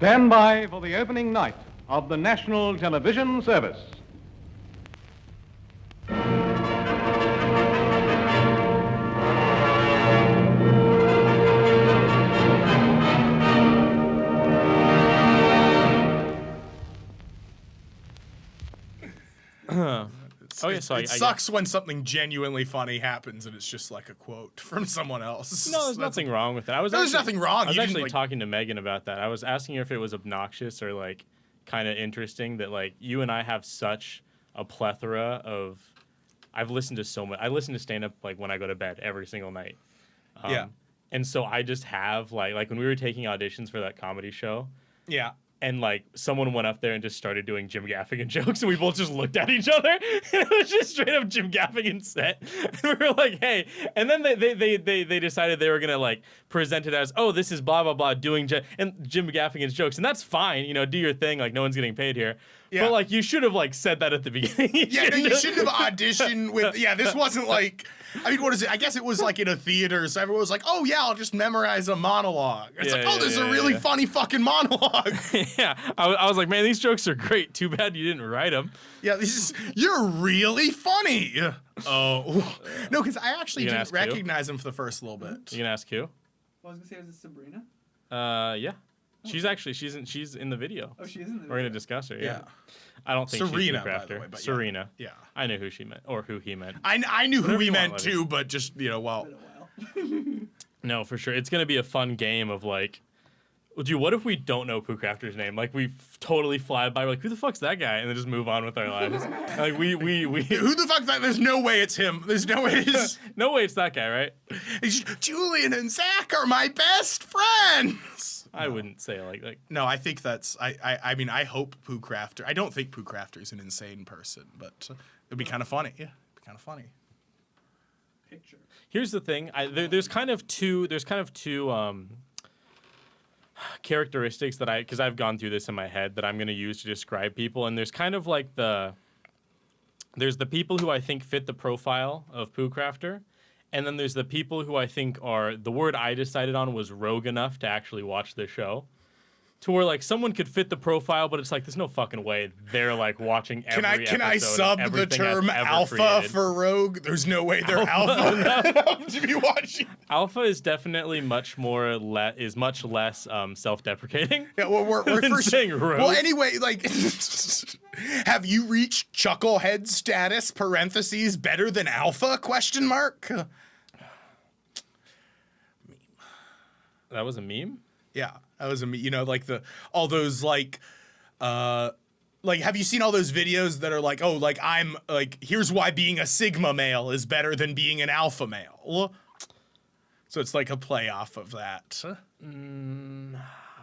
Stand by for the opening night of the National Television Service. It sucks when something genuinely funny happens and it's just like a quote from someone else. No, there's nothing wrong with it. There's nothing wrong. I was actually talking to Megan about that. I was asking her if it was obnoxious or like kind of interesting that like you and I have such a plethora of. I've listened to so much. I listen to stand up like when I go to bed every single night. Yeah. And so I just have like when we were taking auditions for that comedy show. Yeah. And, like, someone went up there and just started doing Jim Gaffigan jokes, and we both just looked at each other, and it was just straight up Jim Gaffigan set. And we were like, hey. And then they decided they were going to, like, present it as, oh, this is blah, blah, blah, doing Jim Gaffigan's jokes. And that's fine, you know, do your thing. Like, no one's getting paid here. Yeah. But, like, you should have, like, said that at the beginning. Yeah, no, you shouldn't have auditioned with, yeah, this wasn't like, I mean, what is it? I guess it was like in a theater, so everyone was like, oh, yeah, I'll just memorize a monologue. It's like, oh, this is a really funny fucking monologue. Yeah, I was like, man, these jokes are great. Too bad you didn't write them. Yeah, you're really funny. Oh. No, because I actually didn't recognize him for the first little bit. You can ask who? Well, I was going to say, was it Sabrina? Yeah. She's actually, she's in the video. Oh, she is in the video. We're going to discuss her, yeah. I don't think Serena, she's Poocrafter. by the way, but Serena. Yeah. I knew who she meant, or who he meant. I knew who he meant too, but just, you know, well. No, for sure. It's going to be a fun game of like, dude, what if we don't know Poocrafter's name? Like, we totally fly by, we're like, who the fuck's that guy? And then just move on with our lives. Like, we Who the fuck's that? There's no way it's him. There's no way it's... No way it's that guy, right? Julian and Zach are my best friends! I wouldn't say like no, I think that's I mean I hope Poocrafter. I don't think Poocrafter's an insane person, but it'd be kind of funny. Yeah, it'd be kind of funny. Picture. Here's the thing. There's kind of two characteristics that because I've gone through this in my head that I'm going to use to describe people, and there's kind of like there's the people who I think fit the profile of Poocrafter. And then there's the people who I think are, the word I decided on was rogue enough to actually watch the show. To where, like, someone could fit the profile, but it's like, there's no fucking way they're, like, watching every episode. Can I sub the term alpha created. For rogue? There's no way they're alpha enough to be watching. Alpha is definitely much less self-deprecating. Yeah, well, we're for saying rogue. Well, anyway, like, have you reached Chucklehead status, parentheses, better than alpha, question mark? That was a meme? Yeah, that was a meme. You know, like all those like, have you seen all those videos that are like, oh, like I'm like, here's why being a Sigma male is better than being an alpha male. So it's like a play off of that.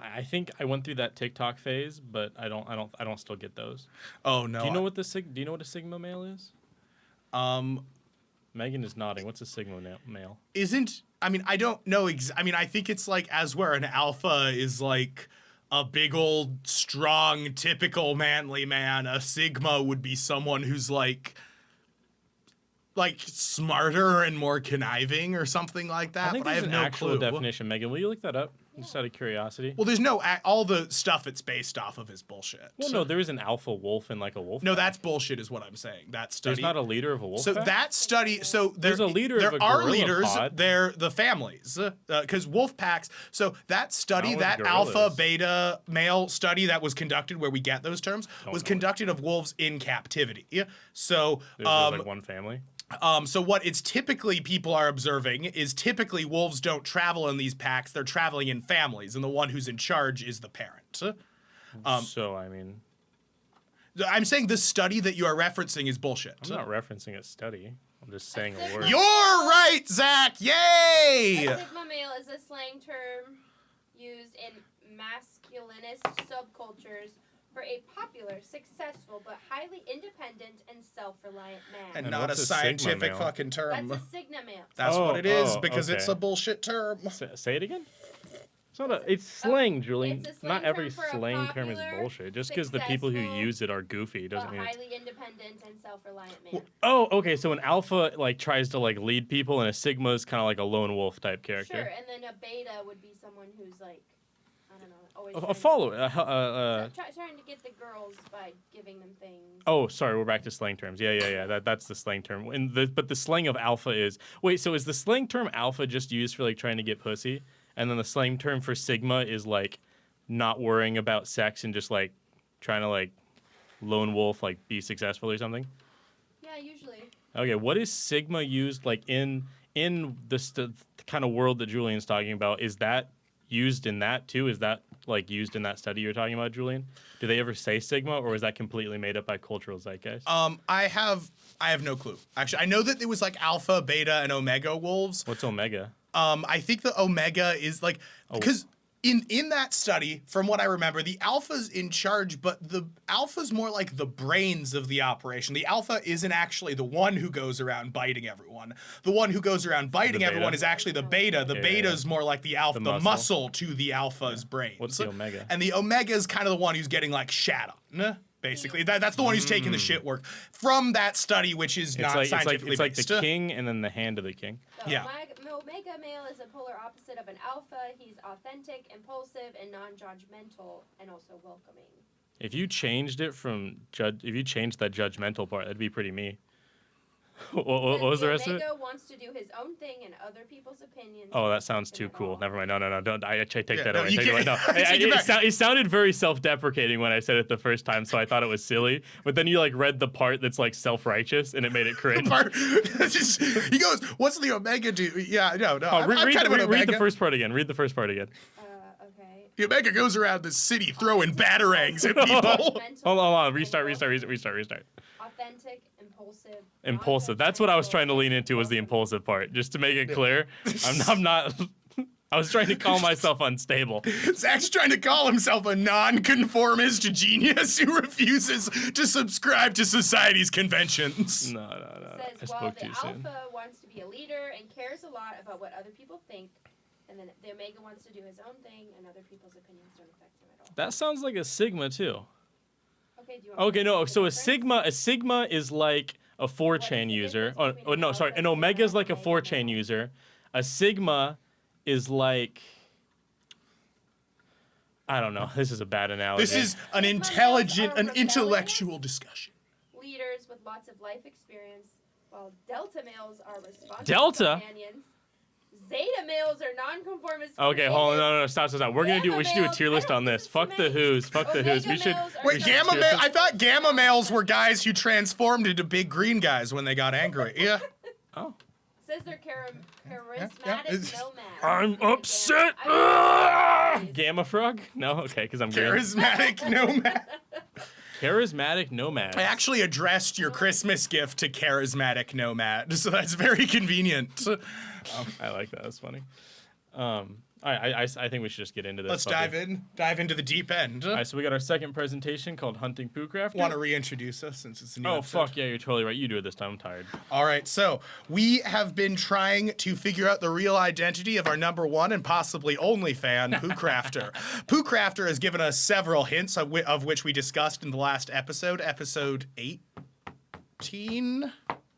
I think I went through that TikTok phase, but I don't still get those. Oh no. Do you know what a Sigma male is? Megan is nodding. What's a Sigma male? I mean, I don't know. I mean, I think it's like as where an alpha is like a big old, strong, typical manly man. A Sigma would be someone who's like smarter and more conniving or something like that. I think there's an actual definition. Megan, will you look that up? Just out of curiosity. Well, there's all the stuff it's based off of is bullshit. Well, no, there is an alpha wolf and like a wolf. No, that's bullshit is what I'm saying. That study. There's not a leader of a wolf. So pack? That study, there's a leader there of a are gorilla leaders, pod. They're the families. Because wolf packs, so that study, that gorillas. alpha, beta, male study that was conducted where we get those terms, was conducted of wolves in captivity. So there's like one family. So what it's typically people are observing is typically wolves don't travel in these packs. They're traveling in families, and the one who's in charge is the parent. So, I mean... I'm saying the study that you are referencing is bullshit. I'm not referencing a study. I'm just saying a word. You're right, Zach! Yay! A Sigma male is a slang term used in masculinist subcultures for a popular, successful, but highly independent and self-reliant man. And not a scientific fucking term. That's a Sigma male. That's what it is, because it's a bullshit term. Say it again? It's slang, Julian. It's a slang not every term for a slang term is popular, bullshit. Just because the people who use it are goofy doesn't mean highly independent and self-reliant man. Oh, okay. So an alpha like tries to like lead people, and a sigma is kind of like a lone wolf type character. Sure, and then a beta would be someone who's like, I don't know. always A trying follow. trying to get the girls by giving them things. Oh, sorry, we're back to slang terms. Yeah. That's the slang term. But the slang of alpha is wait. So is the slang term alpha just used for like trying to get pussy, and then the slang term for sigma is like not worrying about sex and just like trying to like lone wolf, like be successful or something? Yeah, usually. Okay, what is sigma used like in the kind of world that Julian's talking about? Is that used in that too? Is that like used in that study you're talking about, Julian? Do they ever say sigma, or is that completely made up by cultural zeitgeist? I have no clue. Actually, I know that it was like alpha, beta, and omega wolves. What's omega? I think the omega is like because in that study, from what I remember, the alpha's in charge, but the alpha's more like the brains of the operation. The alpha isn't actually the one who goes around biting everyone. The one who goes around biting everyone is actually the beta. The beta's more like the alpha, the muscle to the alpha's brains. What's the omega? And the omega is kind of the one who's getting like shat on. Basically, that's the one who's taking the shit work from that study, which is not scientifically it's like based. the king and then the hand of the king. The Yeah. Omega male is a polar opposite of an alpha. He's authentic, impulsive, and non-judgmental, and also welcoming. If you changed it from if you changed that judgmental part, that'd be pretty me. what was the rest of it? Omega wants to do his own thing and other people's opinions. Oh, that sounds too cool. Never mind. No. Don't. I take that no, away. you Take it away. No. can't. It sounded very self-deprecating when I said it the first time, so I thought it was silly. But then you like read the part that's like self-righteous, and it made it cringe. He goes, "What's the omega do?" Yeah, no. I'm kind of an omega. Read the first part again. Read the first part again. Okay. The omega goes around the city throwing batarangs at people. Hold on. Restart. Authentic, impulsive. Impulsive. That's what I was trying to lean into, was the impulsive part, just to make it clear. I'm not. I was trying to call myself unstable. Zach's trying to call himself a non-conformist genius who refuses to subscribe to society's conventions. No. It says, I while spoke the too soon. alpha wants to be a leader and cares a lot about what other people think, and then the omega wants to do his own thing, and other people's opinions don't affect him at all. That sounds like a sigma too. Okay, do you want Okay, me to no. read the So difference? a sigma is like a 4chan the user. difference between an No, sorry. alpha An and omega is an like a omega 4chan male? user. A sigma is like, I don't know. This is a bad analogy. This is an Sigma intelligent, males are an intellectual rebellious. discussion. Leaders with lots of life experience, while delta males are responsible Delta? companions. Zeta males are nonconformist. Okay, hold on. creative. No. Stop. We should do a tier list on this. Fuck the who's. Fuck the who's. We should. Omega males are Wait, gamma judgmental. male? I thought gamma males were guys who transformed into big green guys when they got angry. Yeah. Oh. Says they're charismatic It's- nomads. I'm Okay, upset. Gamma. I mean, Gamma frog? No. Okay, because I'm green. Charismatic nomad. Charismatic nomad. I actually addressed your Christmas gift to charismatic nomad, so that's very convenient. I like that. That's funny. I think we should just get into this. Let's dive into the deep end. All right, so we got our second presentation called Hunting Poocrafter. Want to reintroduce us since it's a new Oh, episode? fuck yeah, you're totally right. You do it this time. I'm tired. All right, so we have been trying to figure out the real identity of our number one and possibly only fan, poocrafter. Poocrafter has given us several hints of which we discussed in the last episode 18.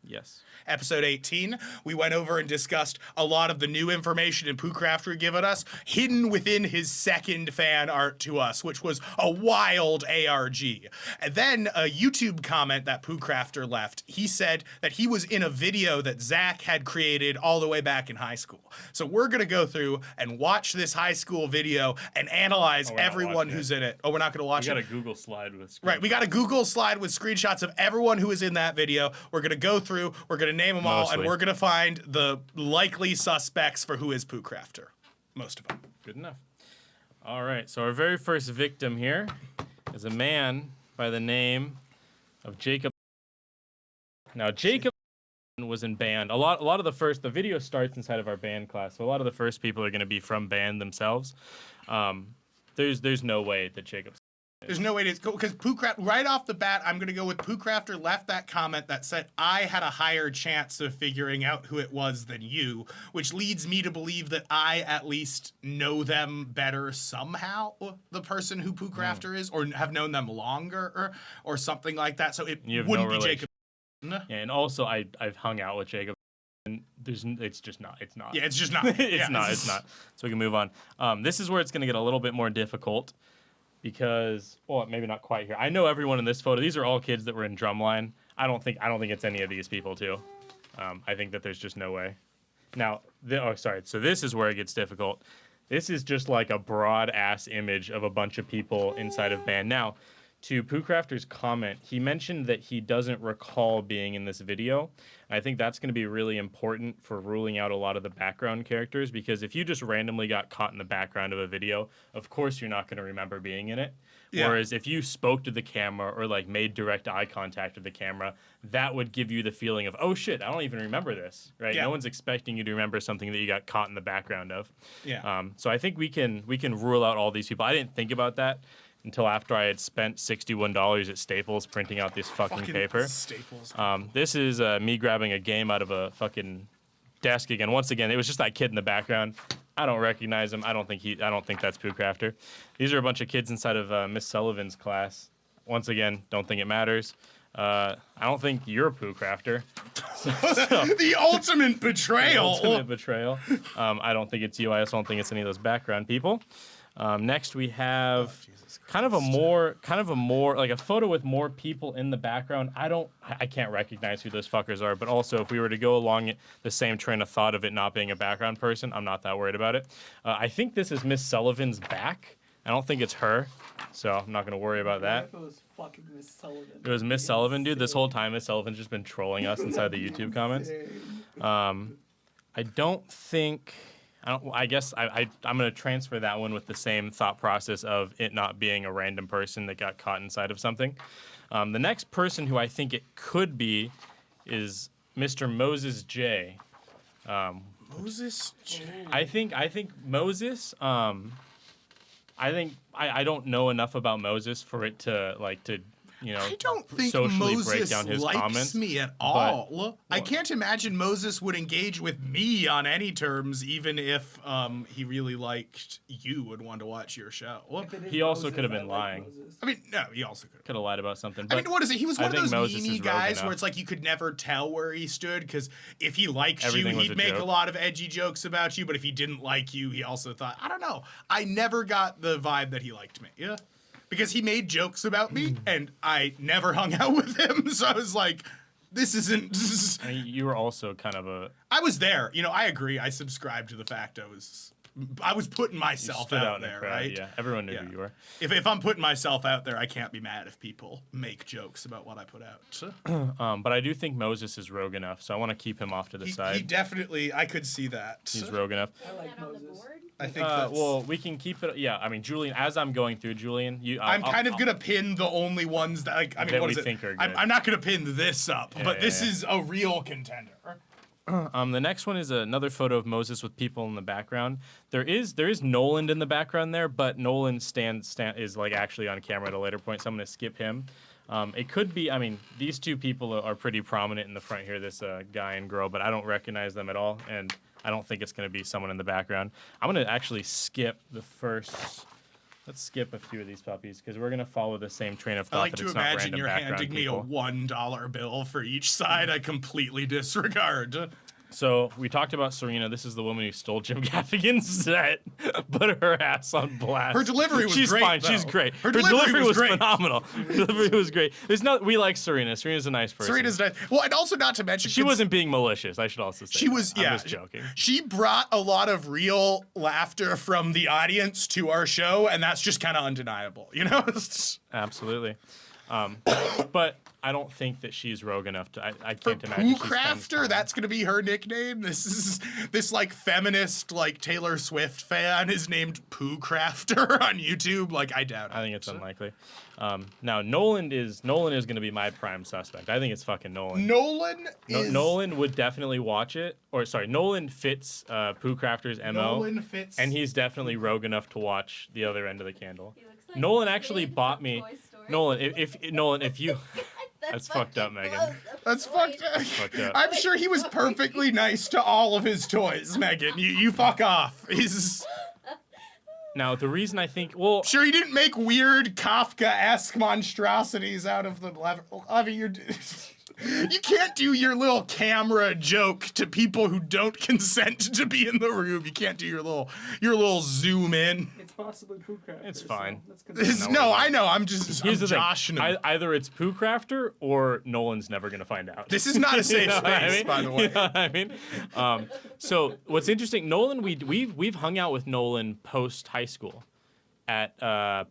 Yes. Episode 18, we went over and discussed a lot of the new information in Poocrafter had given us, hidden within his second fan art to us, which was a wild ARG. And then a YouTube comment that Poocrafter left, he said that he was in a video that Zach had created all the way back in high school. So we're going to go through and watch this high school video and analyze Oh, we're not everyone watching who's it. in it. Oh, we're not going to watch We got it? a Google slide with. Right, we got a Google slide with screenshots of everyone who is in that video. We're going to go through, we're going to name them all, and Mostly. we're going to find the likely suspects for who is Poocrafter. Most of them. Good enough. All right, so our very first victim here is a man by the name of Jacob. Now, Jacob was in band. A lot of the video starts inside of our band class, so a lot of the first people are going to be from band themselves. There's no way that Jacob. There's no way to go, because Poocrafter, right off the bat, I'm going to go with Poocrafter left that comment that said, I had a higher chance of figuring out who it was than you, which leads me to believe that I at least know them better somehow, the person who Poocrafter is, or have known them longer, or something like that. So it You have wouldn't no be relation. Jacob. Yeah, and also I've hung out with Jacob It's just not. It's not. Yeah, it's just not. It's not. It's not. So we can move on. This is where it's going to get a little bit more difficult because, well, maybe not quite here. I know everyone in this photo. These are all kids that were in Drumline. I don't think it's any of these people too. I think that there's just no way. Now, so this is where it gets difficult. This is just like a broad ass image of a bunch of people inside of band. Now, to poocrafter's comment, he mentioned that he doesn't recall being in this video. I think that's going to be really important for ruling out a lot of the background characters, because if you just randomly got caught in the background of a video, of course you're not going to remember being in it. Yeah. Whereas if you spoke to the camera or like made direct eye contact with the camera, that would give you the feeling of, oh shit, I don't even remember this, right? Yeah. No one's expecting you to remember something that you got caught in the background of. Yeah. So I think we can rule out all these people. I didn't think about that until after I had spent $61 at Staples printing out this fucking paper. Staples. This is me grabbing a game out of a fucking desk again. Once again, it was just that kid in the background. I don't recognize him. I don't think that's Poocrafter. These are a bunch of kids inside of Miss Sullivan's class. Once again, don't think it matters. I don't think you're a Poocrafter. The ultimate betrayal. The ultimate betrayal. I don't think it's you. I also don't think it's any of those background people. Next we have kind of a more like a photo with more people in the background. I can't recognize who those fuckers are, but also if we were to go along the same train of thought of it not being a background person, I'm not that worried about it. I think this is Miss Sullivan's back. I don't think it's her, so I'm not gonna worry about that. It was fucking Miss Sullivan. It was Miss Sullivan, dude. This whole time Miss Sullivan's just been trolling us inside the YouTube comments. I guess I'm going to transfer that one with the same thought process of it not being a random person that got caught inside of something. The next person who I think it could be is Mr. Moses J. Moses J. I think Moses. I don't know enough about Moses for it to I don't think socially Moses break down his likes comments, me at all. I can't imagine Moses would engage with me on any terms, even if he really liked you and wanted to watch your show. He also could have been lying. I mean, no, he also could have lied about something. I mean, what is it? He was one of those meanie guys where it's like you could never tell where he stood, because if he liked you, he'd make a lot of edgy jokes about you, but if he didn't like you, he also thought, I don't know. I never got the vibe that he liked me. Yeah. Because he made jokes about me, and I never hung out with him. So I was like, this isn't... I mean, you were also kind of a... I was there. I agree. I subscribed to the fact I was putting myself out there, right? Yeah, everyone knew who you were. If I'm putting myself out there, I can't be mad if people make jokes about what I put out. But I do think Moses is rogue enough, so I want to keep him off to the side. He definitely... I could see that. He's rogue enough. I like Moses. I think well, we can keep it. Yeah, I mean, Julian. As I'm going through, Julian, I'm kind of gonna pin the only ones that what is it? Think are good. I'm not gonna pin this up, but this is a real contender. The next one is another photo of Moses with people in the background. There is Nolan in the background there, but Nolan is like actually on camera at a later point, so I'm gonna skip him. It could be. I mean, these two people are pretty prominent in the front here. This guy and girl, but I don't recognize them at all, and I don't think it's going to be someone in the background. I'm going to actually skip the first. Let's skip a few of these puppies because we're going to follow the same train of thought. I like to imagine you're handing me a $1 bill for each side. I completely disregard. So we talked about Serena. This is the woman who stole Jim Gaffigan's set, put her ass on blast. Her delivery was She's great. Fine. Though. She's great. Her delivery was great. Phenomenal. Her delivery was great. We like Serena. Serena's a nice person. Serena's nice. Well, and also not to mention she wasn't being malicious. I should also say she was. I'm just joking. She brought a lot of real laughter from the audience to our show, and that's just kind of undeniable. Absolutely. But I don't think that she's rogue enough to. I can't imagine. Poocrafter, that's gonna be her nickname. This like feminist like Taylor Swift fan is named Poocrafter on YouTube. Like I doubt it. I think it's unlikely. Now Nolan is gonna be my prime suspect. I think it's fucking Nolan. Nolan would definitely watch it. Or sorry, Nolan fits Poocrafter's MO. Nolan fits, and he's definitely rogue enough to watch the other end of the candle. Like Nolan actually bought me. Nolan, if you. That's fucked up, Megan. That's fucked up. I'm sure he was perfectly nice to all of his toys, Megan. You fuck off. Now, the reason I think, sure, he didn't make weird Kafka-esque monstrosities out of the Levy. You can't do your little camera joke to people who don't consent to be in the room. You can't do your little zoom in. It's possibly poocrafter. It's fine. So let's consider No, I know. I'm just Here's the thing. joshing him. Either it's poocrafter or Nolan's never gonna find out. This is not a safe You know what I space, mean? by the way. You know what I mean? So what's interesting, Nolan, we've hung out with Nolan post high school at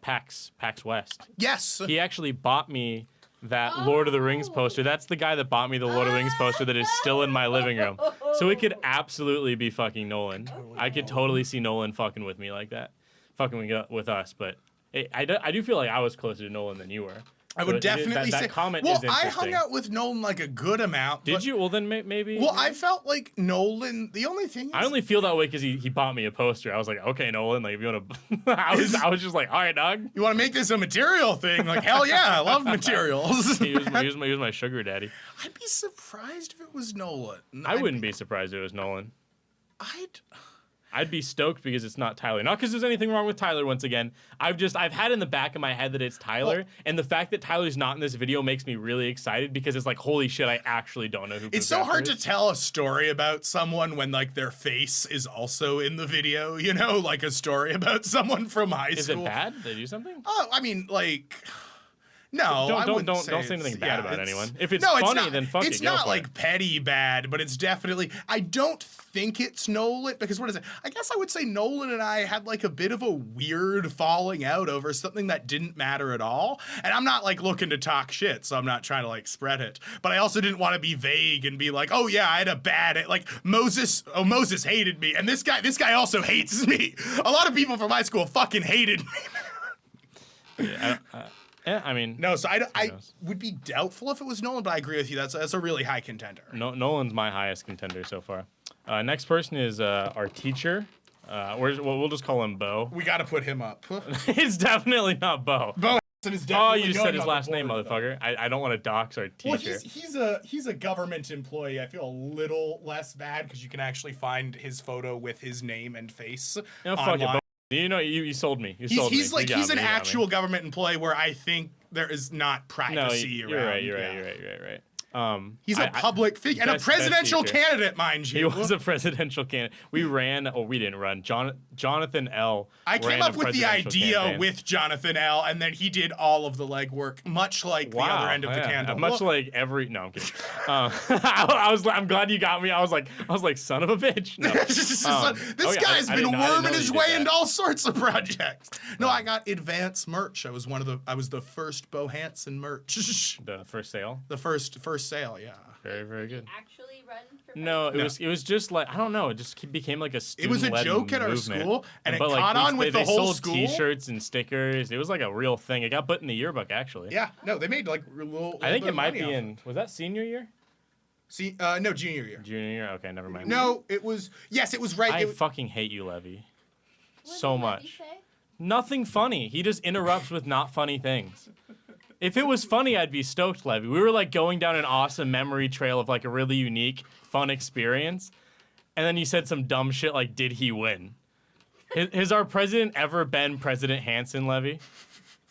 PAX West. Yes. He actually bought me that Lord of the Rings poster. That's the guy that bought me the Lord of the Rings poster that is still in my living room. So it could absolutely be fucking Nolan. I could totally see Nolan fucking with me like that, fucking with us. But I do feel like I was closer to Nolan than you were. I would definitely say. that comment Well, is interesting. I hung out with Nolan like a good amount. Did you? Well, then maybe. Well, I felt like Nolan. The only thing. I only feel that way because he bought me a poster. I was like, okay, Nolan, like if you want to, I was just like, all right, dog. You want to make this a material thing? Like hell yeah, I love materials. He was my sugar daddy. I'd be surprised if it was Nolan. I wouldn't be surprised if it was Nolan. I'd be stoked because it's not Tyler. Not because there's anything wrong with Tyler. Once again, I've had in the back of my head that it's Tyler, and the fact that Tyler's not in this video makes me really excited because it's like, holy shit, I actually don't know who. It's so hard is. to tell a story about someone when like their face is also in the video. You know, like a story about someone from high school. Is it bad? Did they do something? Oh, I mean, like. No, I wouldn't don't say anything bad about anyone. If it's funny, then fuck it. It's go not for like it. petty bad, but it's definitely. I don't think it's Nolan because what is it? I guess I would say Nolan and I had like a bit of a weird falling out over something that didn't matter at all. And I'm not like looking to talk shit, so I'm not trying to like spread it. But I also didn't want to be vague and be like, oh yeah, I had a bad like Moses. Oh, Moses hated me, and this guy also hates me. A lot of people from high school fucking hated me. Yeah, I mean, No, so I would be doubtful if it was Nolan, but I agree with you. That's a really high contender. Nolan's my highest contender so far. Next person is our teacher. We'll just call him Bo. We got to put him up. It's definitely not Bo. Bo is definitely Oh, you just said his going on last the name, board, though. motherfucker. I don't want to dox our teacher. Well, he's a government employee. I feel a little less bad because you can actually find his photo with his name and face Fuck it, online. Bo. You know, you sold me. You sold me. He's like You got he's me, an you got me. actual government employee where I think there is not No, privacy you're around. right. You're Yeah. right. He's a public figure and a best presidential teacher. candidate, mind you. He was a presidential candidate. We didn't run. Jonathan L. I came ran up a with the presidential idea campaign. with Jonathan L. and then he did all of the legwork, much like the other end of the candle. Much like every. No, I'm kidding. I'm glad you got me. I was like, son of a bitch. No. This guy's been worming his way into all sorts of projects. No, I got advance merch. I was the first Bo Hansen merch. The first sale. The first sale, yeah. Very, very good. Actually run for No, president? it was just like, I don't know. It just became like a It was a student-led joke at our movement. school, and it But, like, caught on with the they whole sold school. T-shirts and stickers. It was like a real thing. It got put in the yearbook actually. Yeah, no, they made like a little. I think bit it of might money be off it. in. Was that senior year? See, no, junior year. Junior year? Okay, never mind. No, it was. Yes, it was right. I it was, fucking hate you, Levy. What So did Levy much. say? Nothing funny. He just interrupts with not funny things. If it was funny, I'd be stoked, Levy. We were like going down an awesome memory trail of like a really unique, fun experience. And then you said some dumb shit like, did he win? Has our president ever been President Hansen, Levy?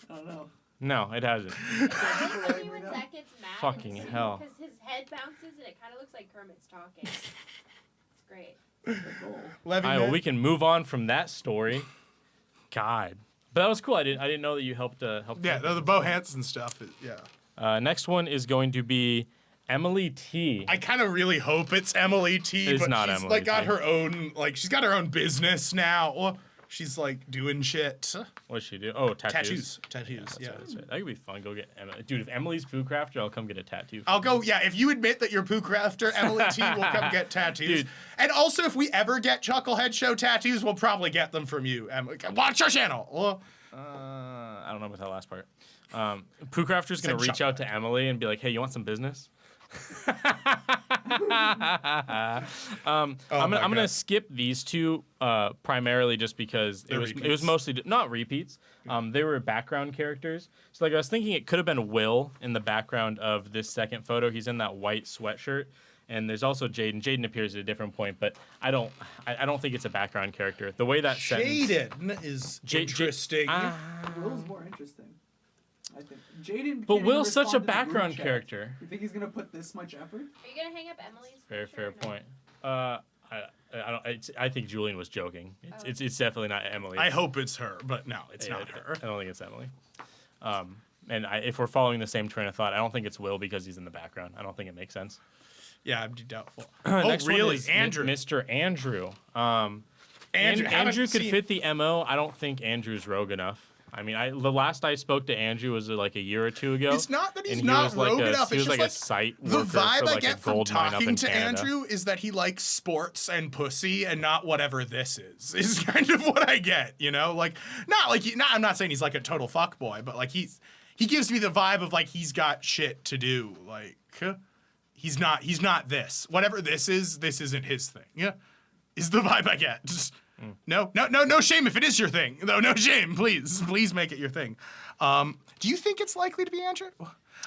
I don't know. No, it hasn't. Levy when Zach gets mad. Fucking hell. Because his head bounces and it kind of looks like Kermit's talking. It's great. Levy, All right, well, man. we can move on from that story. God. But that was cool. I didn't know that you helped. Yeah, the Bo Hansen stuff. Yeah. Next one is going to be Emily T. I kind of really hope it's Emily T. It's but not she's Emily like got T. her own she's got her own business now. Well, she's like doing shit. What'd she do? Oh, tattoos. Tattoos. Yeah. That's right. That could be fun. Go get Emily. Dude, if Emily's poocrafter, I'll come get a tattoo. I'll go. Yeah, if you admit that you're poocrafter, Emily T will come get tattoos. Dude. And also, if we ever get Chucklehead Show tattoos, we'll probably get them from you, Emily. Watch our channel. Well, I don't know about that last part. Poocrafter's gonna Said reach out to Emily and be like, "Hey, you want some business?" I'm gonna skip these two primarily just because it was repeats. mostly not repeats. They were background characters. So like I was thinking it could have been Will in the background of this second photo. He's in that white sweatshirt. And there's also Jaden. Jaden appears at a different point, but I don't think it's a background character. The way that sentence Jaden is interesting. Will's more interesting. I think Jaden. But can't Will's even such a respond to the group background chat. character. You think he's gonna put this much effort? Are you gonna hang up Emily's? Fair picture or no? point. I don't. I think Julian was joking. It's definitely not Emily. I hope it's her, but no, it's Yeah, not her. I don't think it's Emily. And if we're following the same train of thought, I don't think it's Will because he's in the background. I don't think it makes sense. Yeah, I'm doubtful. Next one really? is Andrew. Mr. Andrew. Andrew, Andrew could seen- fit the MO. I don't think Andrew's rogue enough. I mean, the last I spoke to Andrew was like a year or two ago. It's not that he's and he not was like rogue a, enough. He It's was just like a site the worker vibe for like I get a from gold mine up talking in to Canada. Andrew is that he likes sports and pussy and not whatever this is. Is kind of what I get, you know? Like not like I'm not saying he's like a total fuckboy, but like he gives me the vibe of like he's got shit to do. Like he's not this. Whatever this isn't his thing. Yeah. Is the vibe I get. Just no shame if it is your thing. No shame. Please make it your thing. Do you think it's likely to be Andrew?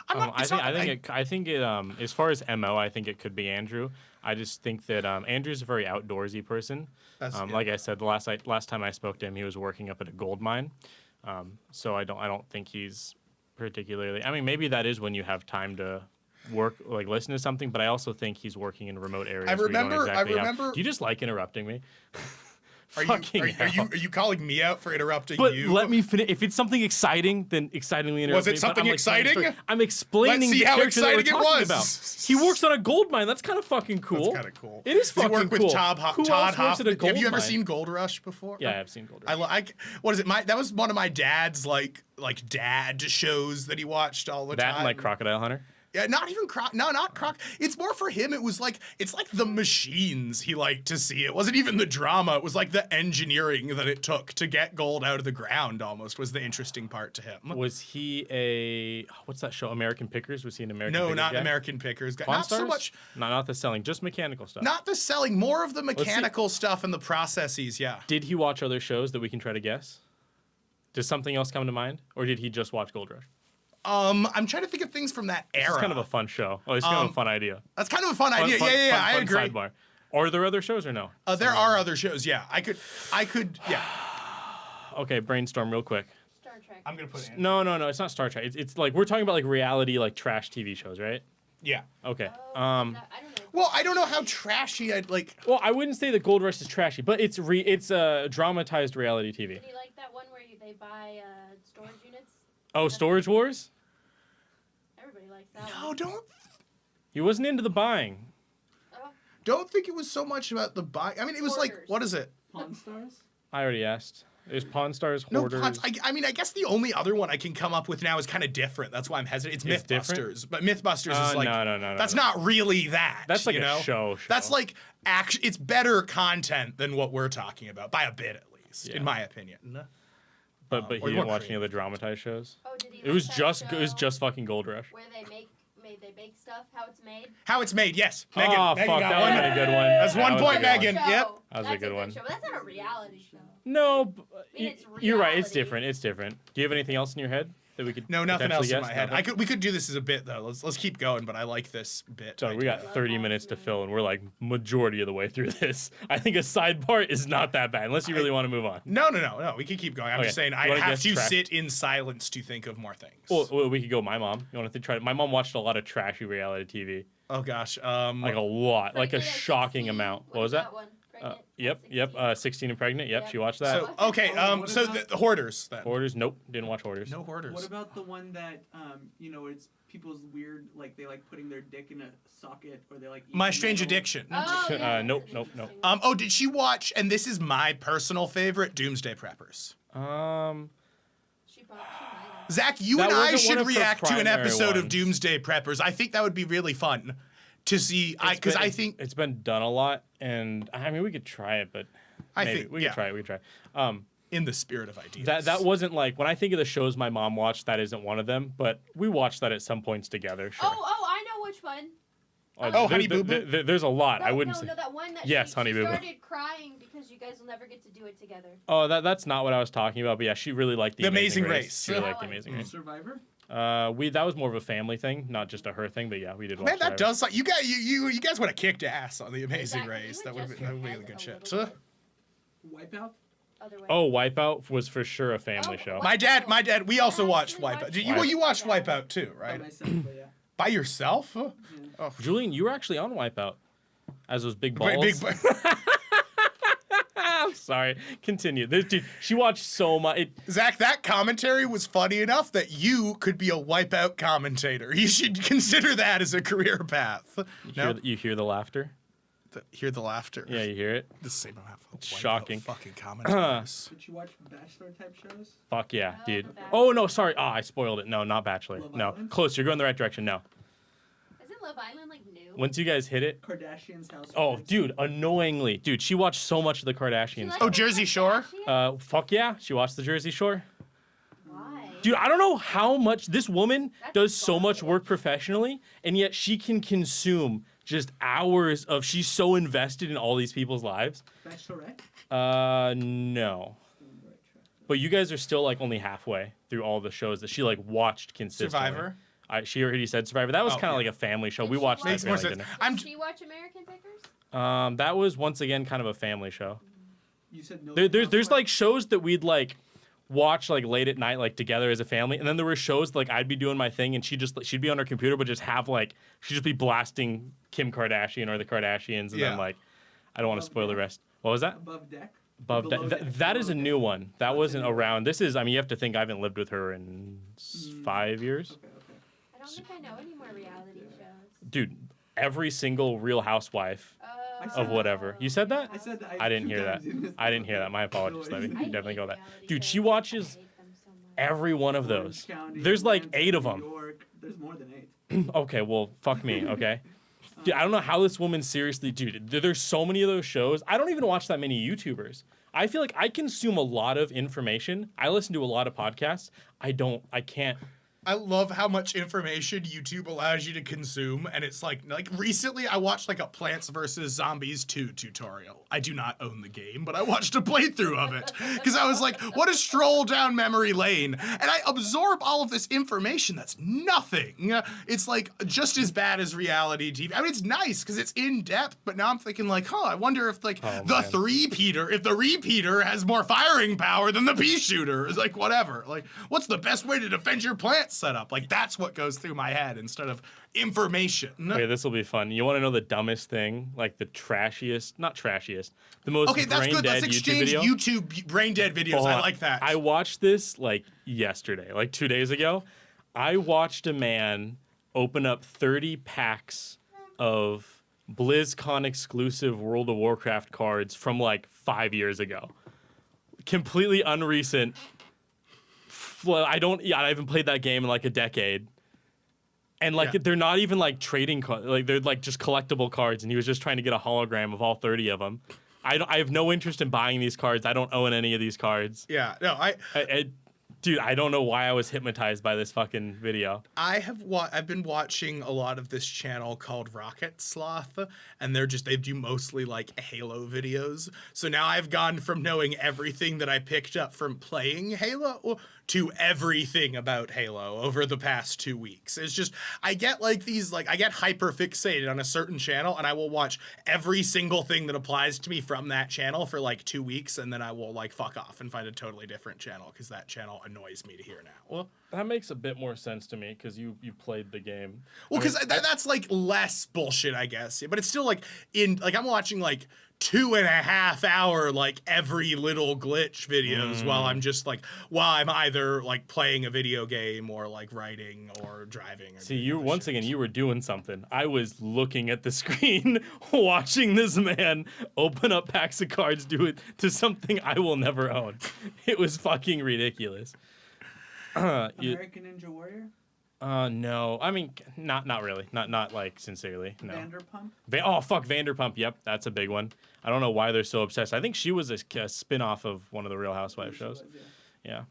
I think it as far as MO, I think it could be Andrew. I just think that Andrew's a very outdoorsy person. Like I said, the last time I spoke to him, he was working up at a gold mine. So I don't think he's particularly. I mean, maybe that is when you have time to work, like listen to something. But I also think he's working in remote areas. I where you don't exactly remember. have, do you just like interrupting me? Are you calling me out for interrupting But you? let me finish. If it's something exciting, then excitingly interrupt Was it me. But something I'm, like, exciting? I'm explaining Let's see the how character that we're exciting it talking was. about. He works on a gold mine. That's kind of fucking cool. That's kind of cool. It is fucking Does he work cool. with Todd Who else works at a Hoffman? gold Have you ever mine? seen Gold Rush before? Yeah, I've seen Gold Rush. What is it? That was one of my dad's like dad shows that he watched all the That time. and like Crocodile Hunter. Yeah, not even Croc. No, not Croc. It's more for him. It was like it's like the machines he liked to see. It wasn't even the drama. It was like the engineering that it took to get gold out of the ground. Almost was the interesting part to him. Was he a what's that show? American Pickers? Was he an American? No, Pickers not guy? American Pickers. Pawn Not so Stars? much. Not the selling, just mechanical stuff. Not the selling. More of the mechanical stuff and the processes. Yeah. Did he watch other shows that we can try to guess? Does something else come to mind, or did he just watch Gold Rush? I'm trying to think of things from that era. It's kind of a fun show. Oh, it's kind of a fun idea. That's kind of a fun idea. Fun, I fun agree. Sidebar. Are there other shows or no? There are other shows. Yeah, I could. Yeah. Okay, brainstorm real quick. Star Trek. I'm gonna put it in. No, it's not Star Trek. It's like we're talking about like reality, like trash TV shows, right? Yeah. Okay. Oh, I don't know. Well, I don't know how trashy I'd like. Well, I wouldn't say that Gold Rush is trashy, but it's dramatized reality TV. Did you like that one where they buy storage units? Oh, Storage Wars? Everybody likes that No, one. He wasn't into the buying. Oh, don't think it was so much about the buy. I mean, it was like, Hoarders. what is it? Pawn Stars? I already asked. There's Pawn Stars, No, Hoarders. I mean, I guess the only other one I can come up with now is kind of different. That's why I'm hesitant. It's It's different? Mythbusters, but Mythbusters is like no. That's not really that. That's like you a know? show. That's like it's better content than what we're talking about by a bit at least, Yeah. in my opinion. But or he you didn't want watch any creative. of the dramatized shows. oh, did he? It was like just that it was show just fucking Gold Rush. where they make stuff, how it's made. How it's made, yes. Megan, Oh Megan fuck, got that one. would have been a good one. That's That one was a point, good one. Megan. Show. Yep. That was a That's good one. Show, but that's not a reality show. No, mean, it's you're right. It's reality. different. It's different. Do you have anything else in your head that we could? No, nothing potentially else in guess? my head. Nothing? We could do this as a bit though. Let's keep going, but I like this bit. Sorry, we got Love 30 Paul's minutes to movie. fill, and we're like majority of the way through this. I think a sidebar is not that bad, unless you really want to move on. No. We can keep going. I'm Okay. just saying You I wanna have guess to track? sit in silence to think of more things. Well, we could go. My mom. You want to try? My mom watched a lot of trashy reality TV, Oh gosh. like a lot, like a Pregnant at shocking 16. amoup. What was is that? one? Pregnant at Yep. 16. 16 and pregnant. Yep, Yep. she watched that. So okay. what So about- the Hoarders then. Hoarders. Nope, didn't watch Hoarders. No Hoarders. What about the one that, it's people's weird, like they like putting their dick in a socket or they like. eat My the Strange metal? Addiction. Oh, yeah, Nope, that's nope. interesting. Oh, did she watch? And this is my personal favorite, Doomsday Preppers. She might have. Zach, you That and I wasn't one should of her react to an primary episode of ones. Doomsday Preppers. I think that would be really fun to see. Because I think it's been done a lot, and I mean we could try it, but I maybe think we could try it. We could try. in the spirit of ideas. That wasn't like when I think of the shows my mom watched. That isn't one of them, but we watched that at some points together. Sure. Oh, I know which one. Oh, Honey Boo Boo? There's a lot. No, I wouldn't no, say. no, that one that Yes, she, Honey she Boo Boo. started crying because you guys will never get to do it together. Oh, that's not what I was talking about. But yeah, she really liked the Amazing Race. Race. She really Yeah. liked the Amazing Race. Survivor? That was more of a family thing, not just a her thing. But yeah, we did. Man, watch that Survivor. does like you guys would have kicked ass on the Amazing Exactly. Race. You That would have adjust been your really head good a shit. little bit. Wipeout? other way? Oh, Wipeout was for sure a family Oh, show. what? My dad, we also watched actually Wipeout. watched You watched Wipeout. Wipeout too, By right? myself, but yeah. By yourself? Oh, Julian, you were actually on Wipeout as those big balls. big, I'm sorry. Continue. This dude, she watched so much. Zach, that commentary was funny enough that you could be a Wipeout commentator. You should consider that as a career path. You hear the laughter? Hear the laughter. Yeah, you hear it? The same amount of Shocking. fucking commentators. Did you watch Bachelor type shows? Fuck yeah, Oh, dude. The Bachelor. Oh no, sorry. Ah, I spoiled it. No, not Bachelor. Love No, Island? close. You're going the right direction. No. Isn't Love Island like new? Once you guys hit it. Kardashian's house. Oh, dude, annoyingly, dude. She watched so much of the She Kardashians. likes Oh, the Jersey Shore? Kardashians? Fuck yeah, she watched the Jersey Shore. Why? Dude, I don't know how much this woman That's does so much garbage. work professionally, and yet she can consume just hours of. She's so invested in all these people's lives. Bachelorette? No. But you guys are still like only halfway through all the shows that she like watched consistently. Survivor? She already said Survivor. That was Oh, kind of yeah. like a family show. Did We she watched watch- that Makes more family sense. dinner. Did she watch American Pickers? That was once again kind of a family show. You said no. There's like shows that we'd like watch like late at night like together as a family, and then there were shows like I'd be doing my thing and she'd be on her computer but just have like she'd just be blasting Kim Kardashian or the Kardashians, and Yeah. then like I don't want to spoil the rest. What was that? Above deck? Above Below that. deck? That is a Below new deck. one. That That's wasn't a new one. around. This is. I mean, you have to think I haven't lived with her in 5 years, Okay. I don't think I know any more reality shows. dude. Every single Real Housewife of whatever. You said that? I said that. I didn't hear that. I didn't hear that. My apologies, Levy. You definitely go that. Dude, she watches every one of those. There's like 8 of them. There's more than 8. Okay, well, fuck me, okay? Dude, I don't know how this woman seriously, dude, there's so many of those shows. I don't even watch that many YouTubers. I feel like I consume a lot of information. I listen to a lot of podcasts. I can't. I love how much information YouTube allows you to consume, and it's like recently I watched like a Plants vs Zombies 2 tutorial. I do not own the game, but I watched a playthrough of it because I was like, what a stroll down memory lane, and I absorb all of this information that's nothing. It's like just as bad as reality TV. I mean, it's nice because it's in depth, but now I'm thinking like, I wonder if like the repeater has more firing power than the pea shooter. It's like whatever. Like, what's the best way to defend your plant setup? Like, that's what goes through my head instead of information. Okay, this will be fun. You want to know the dumbest thing? Like the trashiest, not trashiest, the most Okay, that's brain good. dead Let's YouTube exchange video. YouTube brain dead videos. Hold I on. like that. I watched this like yesterday, like 2 days ago. I watched a man open up 30 packs of BlizzCon exclusive World of Warcraft cards from like 5 years ago. Completely unrecent. I haven't played that game in like a decade. And like Yeah. they're not even like trading cards, like they're like just collectible cards, and he was just trying to get a hologram of all 30 of them. I have no interest in buying these cards. I don't own any of these cards. Yeah, no, Dude, I don't know why I was hypnotized by this fucking video. I've been watching a lot of this channel called Rocket Sloth, and they do mostly like Halo videos. So now I've gone from knowing everything that I picked up from playing Halo to everything about Halo over the past 2 weeks. It's just I get hyper fixated on a certain channel, and I will watch every single thing that applies to me from that channel for like 2 weeks, and then I will like fuck off and find a totally different channel because that channel annoys me to hear now. Well, That makes a bit more sense to me because you played the game. because that's like less bullshit, I guess. But it's still like I'm watching like 2.5 hour like every little glitch videos while I'm either like playing a video game or like writing or driving. Or See, doing you other once shit. again, you were doing something. I was looking at the screen, watching this man open up packs of cards, do it to something I will never own. It was fucking ridiculous. American Ninja Warrior? No, I mean, not really, not like sincerely. No. Vanderpump? Oh fuck, Vanderpump. Yep, that's a big one. I don't know why they're so obsessed. I think she was a spin-off of one of the Real Housewives She shows. was, yeah. Yeah.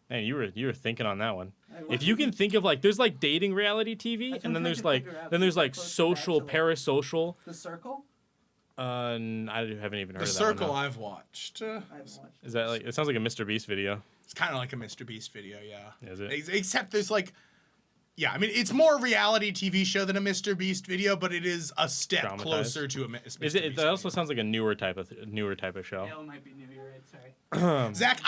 Man, you were thinking on that one. I If watched you it. can think of like, there's like dating reality TV, That's and what then I'm there's trying like to figure out. then there's It's like like close to social, Bachelor. parasocial. The Circle? I haven't even heard The of that. Circle one, no. I've watched. I haven't watched Is that like? It sounds like a Mr. Beast video. It's kind of like a Mr. Beast video, yeah. Is it? Except there's like, yeah, I mean, it's more a reality TV show than a Mr. Beast video, but it is a step Traumatized. closer to a Mr. Is it? Beast That also video. sounds like a newer type of show. Yeah, it might be new, you're right. Sorry. Zach,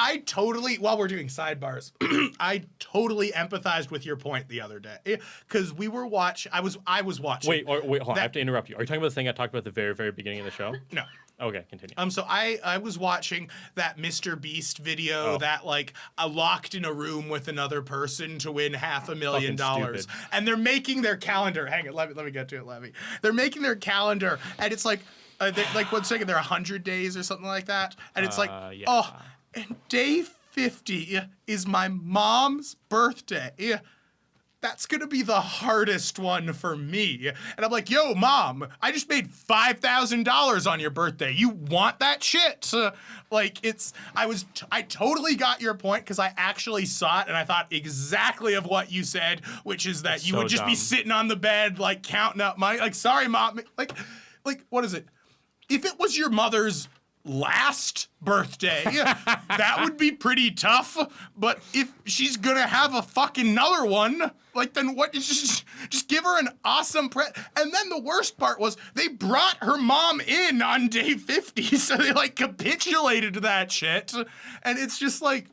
while we're doing sidebars, I totally empathized with your point the other day because I was watching. Wait, hold on. I have to interrupt you. Are you talking about the thing I talked about at the very, very beginning of the show? No. Okay, continue. So I was watching that Mr. Beast video that like locked in a room with another person to win $500,000, and they're making their calendar. Hang on, let me get to it, Levy. They're making their calendar, and it's like, like 1 second, they're 100 days or something like that, and it's like, yeah. and day 50 is my mom's birthday. That's gonna be the hardest one for me. And I'm like, yo, mom, I just made $5,000 on your birthday. You want that shit? I totally got your point because I actually saw it and I thought exactly of what you said, which is that you would just be sitting on the bed, like counting up money. Like, sorry, mom. Like, what is it? If it was your mother's last birthday, that would be pretty tough. But if she's gonna have a fucking another one, like, then what? Just give her an awesome And then the worst part was they brought her mom in on day 50, so they like capitulated to that shit. And it's just like,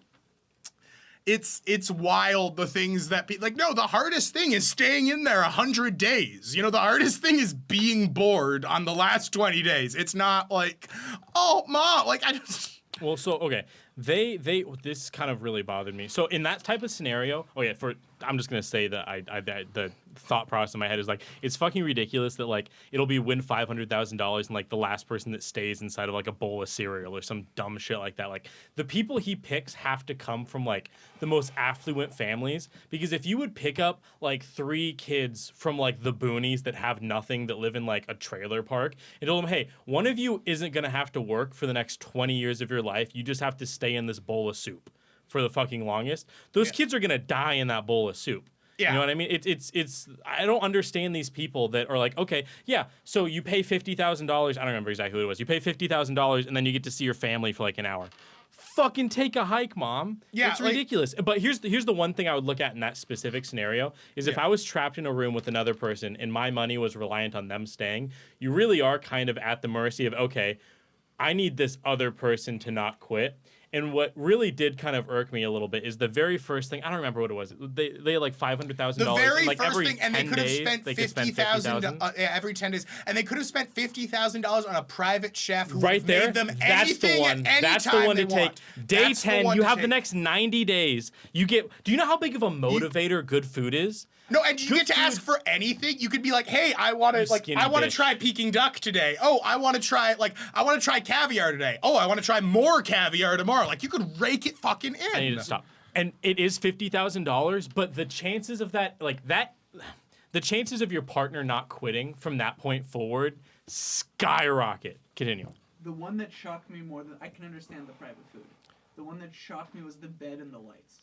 it's wild, the things that no, the hardest thing is staying in there 100 days. You know, the hardest thing is being bored on the last 20 days. It's not like, oh, mom, like I just. Well, so okay, this kind of really bothered me. So in that type of scenario, I'm just gonna say that the thought process in my head is like, it's fucking ridiculous that like it'll be win $500,000 and like the last person that stays inside of like a bowl of cereal or some dumb shit like that. Like the people he picks have to come from like the most affluent families, because if you would pick up like 3 kids from like the boonies that have nothing, that live in like a trailer park, and tell them, hey, one of you isn't gonna have to work for the next 20 years of your life. You just have to stay in this bowl of soup for the fucking longest. Those kids are gonna die in that bowl of soup. Yeah. You know what I mean? It's I don't understand these people that are like, okay, yeah, so you pay $50,000. I don't remember exactly who it was. You pay $50,000 and then you get to see your family for like an hour. Fucking take a hike, mom. Yeah, it's ridiculous. But here's the one thing I would look at in that specific scenario is if I was trapped in a room with another person and my money was reliant on them staying, you really are kind of at the mercy of, okay, I need this other person to not quit. And what really did kind of irk me a little bit is the very first thing. I don't remember what it was. They had like $500,000. The very like first every thing, and they could have spent $50,000 every 10 days, and they could have spent $50,000 on a private chef who right there. made them That's the one. That's the one to take. Day 10, you have the next 90 days. You get. Do you know how big of a motivator good food is? No, and you get to ask for anything. You could be like, "Hey, I want to try Peking duck today. Oh, I want to try caviar today. Oh, I want to try more caviar tomorrow." Like, you could rake it fucking in. I need to stop. And it is $50,000, but the chances of the chances of your partner not quitting from that point forward skyrocket. Continue. The one that shocked me more than I can understand the private food. The one that shocked me was the bed and the lights.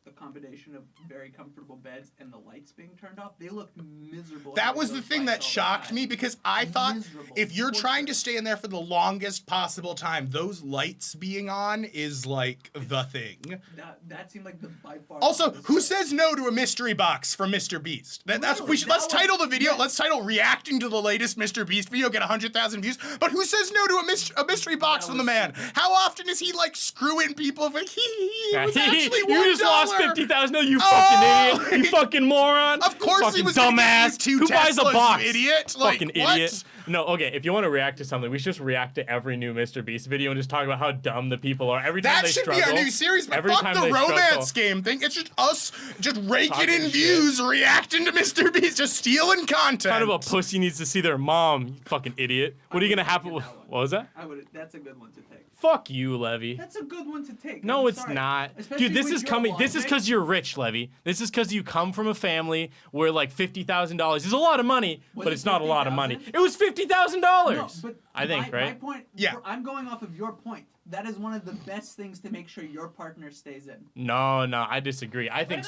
The combination of very comfortable beds and the lights being turned off, they looked miserable. That was the thing that shocked me, because I thought if you're trying to stay in there for the longest possible time, those lights being on is like the thing. That seemed like the by far. Also, who says no to a mystery box from Mr. Beast? Let's title the video. Let's title "Reacting to the latest Mr. Beast video." Get 100,000 views. But who says no to a mystery box from the man? How often is he like screwing people? Like it was actually $1. You just lost 50,000. You fucking idiot. You fucking moron. Of course fucking he was dumbass. Who buys a box? Idiot. Fucking idiot. No, okay, if you want to react to something, we should just react to every new Mr. Beast video and just talk about how dumb the people are. Every time they struggle. That should be our new series, but fuck the romance game thing. It's just us just raking in views, reacting to Mr. Beast, just stealing content. Kind of a pussy needs to see their mom, you fucking idiot. What are you going to happen with? What was that? That's a good one to take. Fuck you, Levy. That's a good one to take. No, it's not. Especially dude, this is coming. This is because you're rich, Levy. This is because you come from a family where like $50,000 is a lot of money, but it's not a lot of money. It was $50,000. No, but I think, right? My point. Yeah. I'm going off of your point. That is one of the best things to make sure your partner stays in. No, I disagree. I think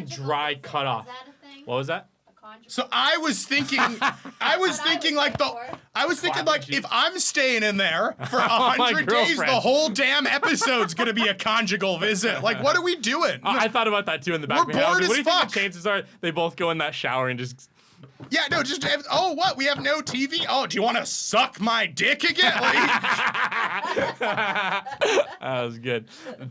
dry cutoff. Is that a thing? What was that? So I was thinking like if I'm staying in there for 100 days, the whole damn episode's gonna be a conjugal visit. Like, what are we doing? I thought about that too in the back of my head. Bored as what do you fuck. think the chances are they both go in that shower and just Yeah, no, just oh, what? We have no TV. Oh, do you want to suck my dick again? That was good.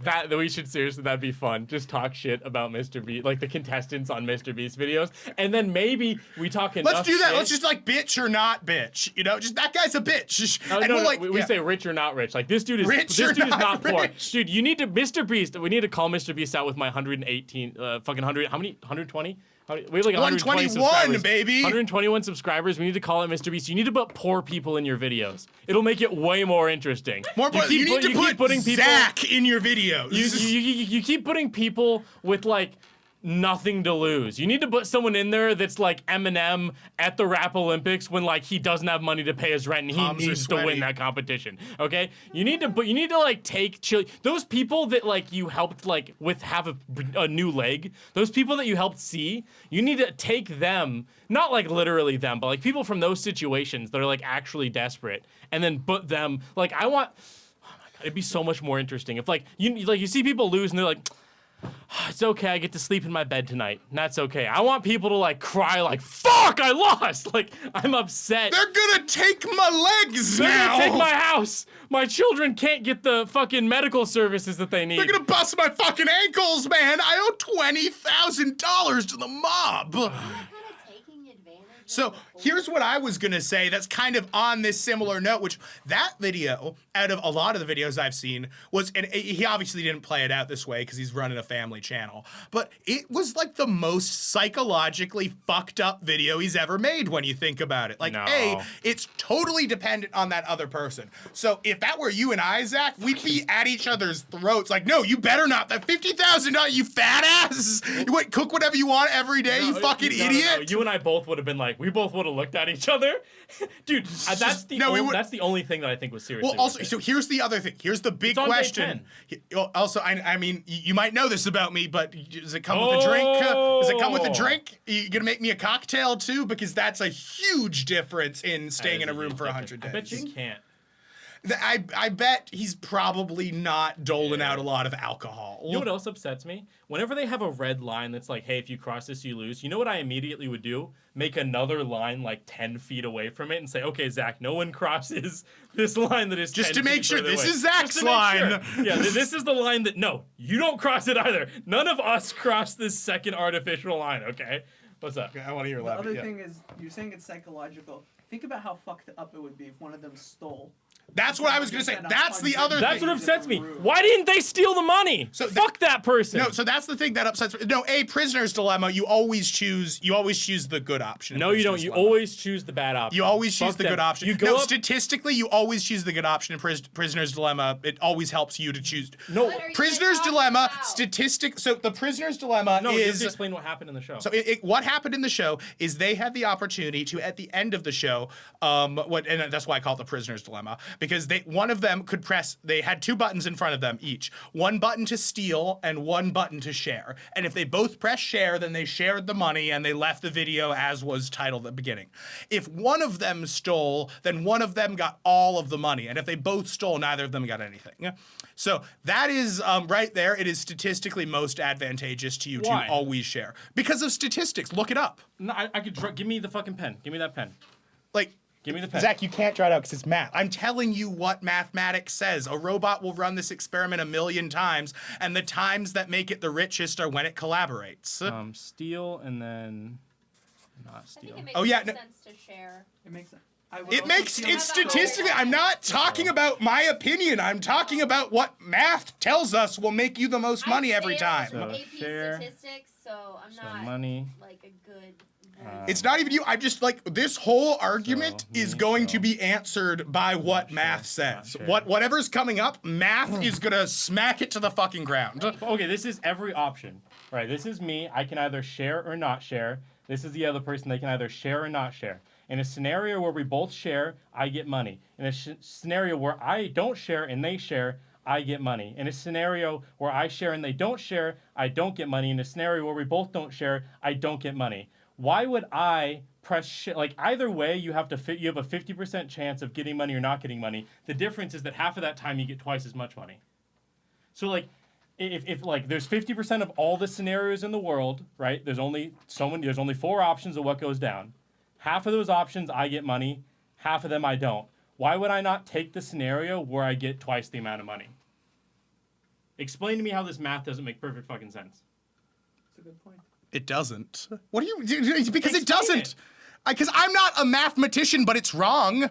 That we should seriously, that'd be fun. Just talk shit about Mr. Beast, like the contestants on Mr. Beast videos, and then maybe we talk enough. Let's do that. Shit. Let's just like bitch or not bitch. You know, just that guy's a bitch. Oh, And no, we'll, no, like, we say rich or not rich. Like this dude is Rich this or dude is not not poor. rich. Dude, you need to Mr. Beast. We need to call Mr. Beast out with my 118 fucking 100. How many? 120? We have like 120 121, subscribers. baby. 121 subscribers. We need to call it Mr. Beast. You need to put poor people in your videos. It'll make it way more interesting. More you need to keep put putting people. Zach in your videos. You keep putting people with like nothing to lose. You need to put someone in there that's like Eminem at the Rap Olympics when like he doesn't have money to pay his rent and he Palms are needs to sweaty. win that competition. Okay? You need to like take those people that like you helped like with have a new leg. Those people that you helped see, you need to take them, not like literally them, but like people from those situations that are like actually desperate and then put them like I want oh my God, it'd be so much more interesting if like you see people lose and they're like it's okay, I get to sleep in my bed tonight. And that's okay. I want people to like cry like, fuck, I lost. Like, I'm upset. They're gonna take my legs They're now. gonna take my house. My children can't get the fucking medical services that they need. They're gonna bust my fucking ankles, man. I owe $20,000 to the mob. Kind of taking advantage. So here's what I was gonna say that's kind of on this similar note, which that video, out of a lot of the videos I've seen, was, and he obviously didn't play it out this way because he's running a family channel, but it was like the most psychologically fucked up video he's ever made when you think about it. Like, No. it's totally dependent on that other person. So if that were you and I, Zach, we'd be at each other's throats. Like, no, you better not. That $50,000, you fat ass. You would cook whatever you want every day, you fucking idiot. No. You and I both would have been like, we both would have looked at each other. Dude, that's the only thing that I think was seriously. Well, also, worth it. so here's the other thing. Here's the big It's on day question. Also, I mean, you might know this about me, but does it come with a drink? Does it come with a drink? You gonna make me a cocktail too? Because that's a huge difference in staying in a room for 100 days. I bet you can't. I bet he's probably not doling out a lot of alcohol. You know what else upsets me? Whenever they have a red line that's like, hey, if you cross this, you lose. You know what I immediately would do? Make another line like 10 feet away from it and say, okay, Zach, no one crosses this line that is Just 10 to make feet sure further this away. is Zach's Just to make line. sure. Yeah, this is the line that, no, you don't cross it either. None of us cross this second artificial line, okay? What's up? I want to hear The loud. other Yeah. thing is, you're saying it's psychological. Think about how fucked up it would be if one of them stole. That's what I was gonna say. That's the other That's thing. what upsets me. Why didn't they steal the money? So Fuck that person. No, so that's the thing that upsets me. No, prisoner's dilemma. You always choose the good option. in No, you don't. prisoner's You dilemma. always choose the bad option. You always choose Fuck the them. good option. You go No, up. statistically, you always choose the good option in prisoner's dilemma. It always helps you to choose. No, What are you Prisoner's talking dilemma. about? So the prisoner's dilemma no. is. Just explain what happened in the show. So what happened in the show is they had the opportunity to, at the end of the show, and that's why I call it the prisoner's dilemma, because one of them could press. They had two buttons in front of them each, one button to steal and one button to share. And if they both pressed share, then they shared the money and they left the video as was titled at the beginning. If one of them stole, then one of them got all of the money, and if they both stole, neither of them got anything. So that is right there. It is statistically most advantageous to you Why? to always share because of statistics. Look it up. No, I could give me the fucking pen. Give me that pen. Like, Give me the pen. Zach, you can't draw it out because it's math. I'm telling you what mathematics says. A robot will run this experiment 1,000,000 times, and the times that make it the richest are when it collaborates. Steal and then not I think steal. it makes Oh, yeah, more no- sense to share. It makes sense. I would It also makes feel it's so statistically. I'm not talking about my opinion. I'm talking about what math tells us will make you the most money I every failed time. So AP share. statistics, so I'm So not money. like a good. It's not even you. I'm just like this whole argument So, is me, going so- to be answered by what Not math share, not says. share. Whatever's coming up, math is gonna smack it to the fucking ground. Okay, this is every option. Right, this is me. I can either share or not share. This is the other person. They can either share or not share. In a scenario where we both share, I get money. In a scenario where I don't share and they share, I get money. In a scenario where I share and they don't share, I don't get money. In a scenario where we both don't share, I don't get money. Why would I press like either way? You have you have a 50% chance of getting money or not getting money. The difference is that half of that time you get twice as much money. So like, if like there's 50% of all the scenarios in the world, right? There's only 4 options of what goes down. Half of those options I get money, half of them I don't. Why would I not take the scenario where I get twice the amount of money? Explain to me how this math doesn't make perfect fucking sense. That's a good point. It doesn't. What do you? Because it Explain doesn't. it. Because I'm not a mathematician, but it's wrong.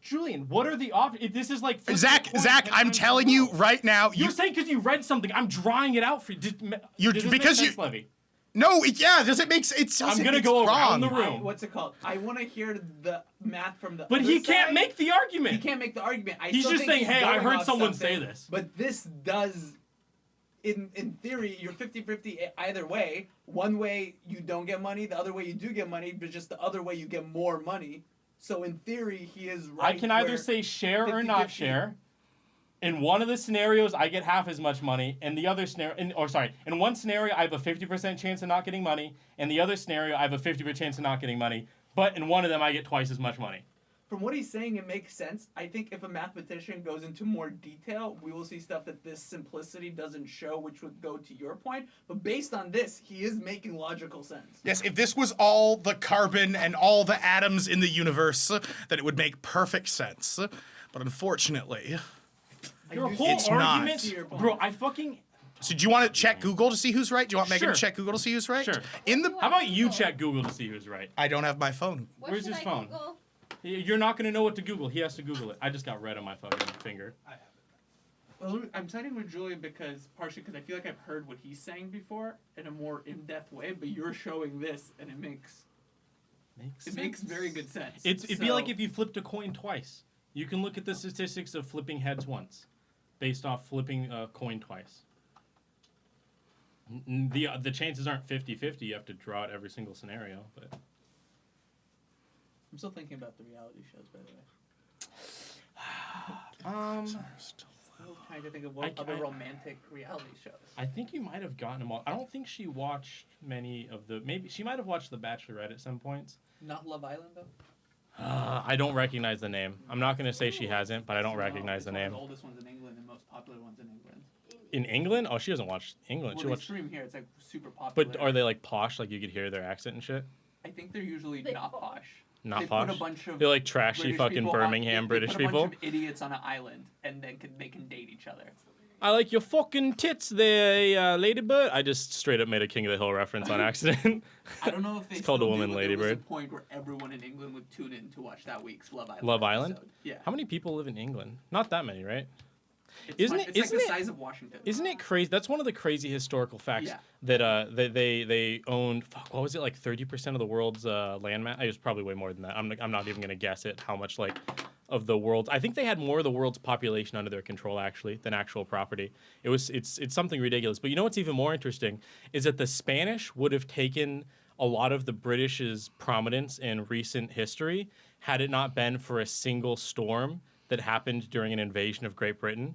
Julian, what are the options? This is like Zach, I'm telling you right now. You're saying because you read something, I'm drawing it out for you. Does this because make sense, you- Levy? No, does it make sense? I'm gonna go around the room. What's it called? I want to hear the math from the. But other he can't side. make the argument. He can't make the argument. He's still just think saying, "Hey, I going heard off someone something, say this." But this does, in theory, you're 50-50 either way. One way you don't get money, the other way you do get money, but just the other way you get more money. So in theory, he is right. I can either where say share or not 50-50. share. In one of the scenarios, I get half as much money. In the other scenario, in one scenario, I have a 50% chance of not getting money. In the other scenario, I have a 50% chance of not getting money. But in one of them, I get twice as much money. From what he's saying, it makes sense. I think if a mathematician goes into more detail, we will see stuff that this simplicity doesn't show, which would go to your point. But based on this, he is making logical sense. Yes, if this was all the carbon and all the atoms in the universe, then it would make perfect sense. But unfortunately, Your do whole It's not. argument, See your point. bro. I fucking. so do you want to check Google to see who's right? Do you want Megan Sure. to check Google to see who's right? Sure. In the How about you check Google to see who's right? I don't have my phone. What Where's should his I phone? Google? You're not gonna know what to Google. He has to Google it. I just got red on my fucking finger. Well, I'm siding with Julian partially because I feel like I've heard what he's saying before in a more in-depth way, but you're showing this, and it makes very good sense. It'd be like if you flipped a coin twice. You can look at the statistics of flipping heads once, based off flipping a coin twice. The chances aren't 50-50. You have to draw it every single scenario, but. I'm still thinking about the reality shows, by the way. Still trying to think of what other romantic reality shows. I think you might have gotten them all. I don't think she watched many of the. Maybe she might have watched The Bachelorette at some points. Not Love Island, though? I don't recognize the name. I'm not gonna say she hasn't, but I don't recognize the It's one name. of the oldest ones in England and most popular ones in England. In England? Oh, she doesn't watch England. Well, She they watched. stream here. It's like super popular. But are they like posh? Like you could hear their accent and shit. I think they're usually They not posh. posh. Not They posh. Put a bunch of They're like trashy British fucking people Birmingham they British put a people. bunch of idiots on an island, and then they can date each other. I like your fucking tits there, ladybird. I just straight up made a King of the Hill reference on accident. I don't know if they It's called still A Woman do, but there was Ladybird. a point where everyone in England would tune in to watch that week's Love Island. Love Island? episode. Yeah. How many people live in England? Not that many, right? It's Isn't much- it- It's isn't like it- the size of Washington. Isn't it crazy? That's one of the crazy historical facts Yeah. that they owned. Fuck, what was it, like 30% of the world's land mass? It was probably way more than that. I'm not even gonna guess it. How much like of the world's? I think they had more of the world's population under their control actually than actual property. It's something ridiculous. But you know what's even more interesting is that the Spanish would have taken a lot of the British's prominence in recent history had it not been for a single storm that happened during an invasion of Great Britain.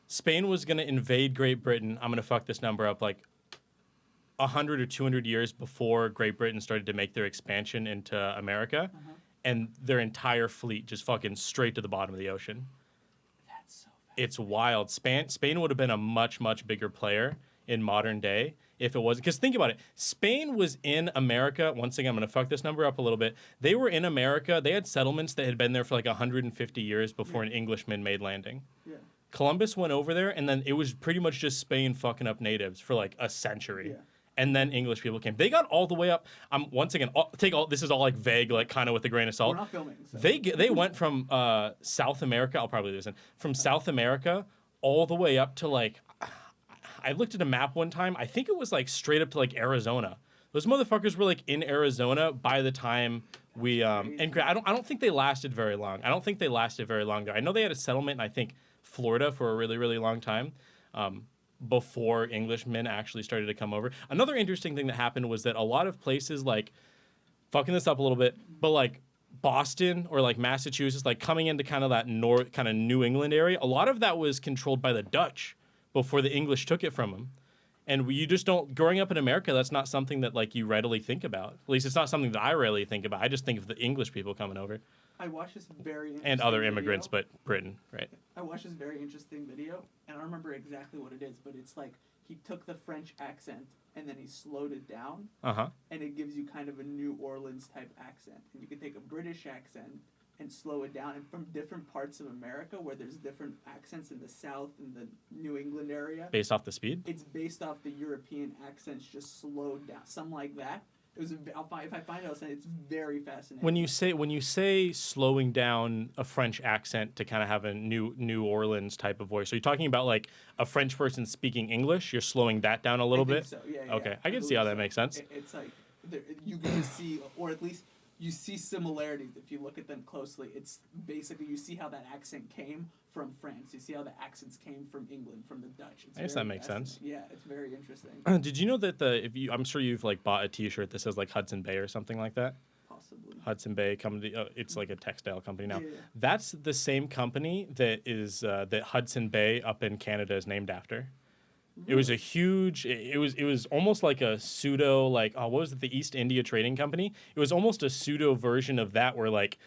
Spain was going to invade Great Britain. I'm going to fuck this number up like 100 or 200 years before Great Britain started to make their expansion into America. And their entire fleet just fucking straight to the bottom of the ocean. That's so fast. It's wild. Spain would have been a much, much bigger player in modern day if it wasn't. Because think about it. Spain was in America. Once again, I'm going to fuck this number up a little bit. They were in America. They had settlements that had been there for like 150 years before an Englishman made landing. Yeah. Columbus went over there, and then it was pretty much just Spain fucking up natives for like a century. Yeah. And then English people came. They got all the way up. Once again, this is all like vague, like kind of with a grain of salt. We're not filming. So. They went from South America. I'll probably listen. From South America all the way up to like, I looked at a map one time. I think it was like straight up to like Arizona. Those motherfuckers were like in Arizona by the time we and I don't think they lasted very long. I don't think they lasted very long there. I know they had a settlement in I think Florida for a really, really long time. Before Englishmen actually started to come over. Another interesting thing that happened was that a lot of places like, fucking this up a little bit, but like Boston or like Massachusetts, like coming into kind of that north, kind of New England area, a lot of that was controlled by the Dutch before the English took it from them. And you just don't. Growing up in America, that's not something that like you readily think about. At least it's not something that I rarely think about. I just think of the English people coming over I watched this very interesting and other video. immigrants, but Britain, right? I watched this very interesting video, and I don't remember exactly what it is, but it's like he took the French accent and then he slowed it down, and it gives you kind of a New Orleans type accent. And you can take a British accent and slow it down, and from different parts of America where there's different accents in the South and the New England area. Based off the speed. It's based off the European accents just slowed down, something like that. It was. If I find it, I'll say it's very fascinating. When you say slowing down a French accent to kind of have a New Orleans type of voice, are you talking about like a French person speaking English? You're slowing that down a little bit. So. Yeah, okay, I can see how that makes sense. It's like you can just see, or at least you see similarities if you look at them closely. It's basically you see how that accent came from France. You see how the accents came from England, from the Dutch. I guess that makes sense. Yeah, it's very interesting. Did you know that I'm sure you've like bought a T-shirt that says like Hudson Bay or something like that? Possibly. Hudson Bay company. It's like a textile company now. Yeah. That's the same company that is that Hudson Bay up in Canada is named after. It was a huge. It was almost like a pseudo like what was it? The East India Trading Company. It was almost a pseudo version of that where like.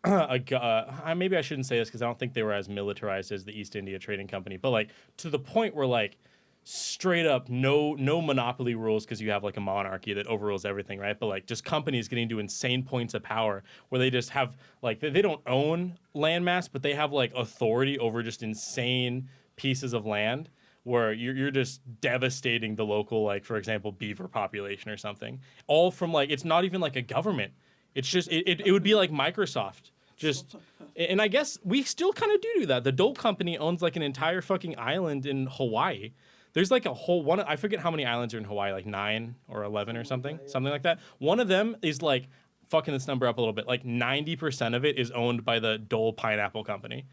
Maybe I shouldn't say this because I don't think they were as militarized as the East India Trading Company, but like to the point where like straight up no monopoly rules because you have like a monarchy that overrules everything, right? But like just companies getting to insane points of power where they just have like they don't own landmass, but they have like authority over just insane pieces of land where you're just devastating the local, like for example, beaver population or something. All from like it's not even like a government. It's just it would be like Microsoft. Just and I guess we still kind of do that. The Dole Company owns like an entire fucking island in Hawaii. There's like a whole one. I forget how many islands are in Hawaii, like 9 or 11 or something like that. One of them is like fucking this number up a little bit. Like 90% of it is owned by the Dole Pineapple Company.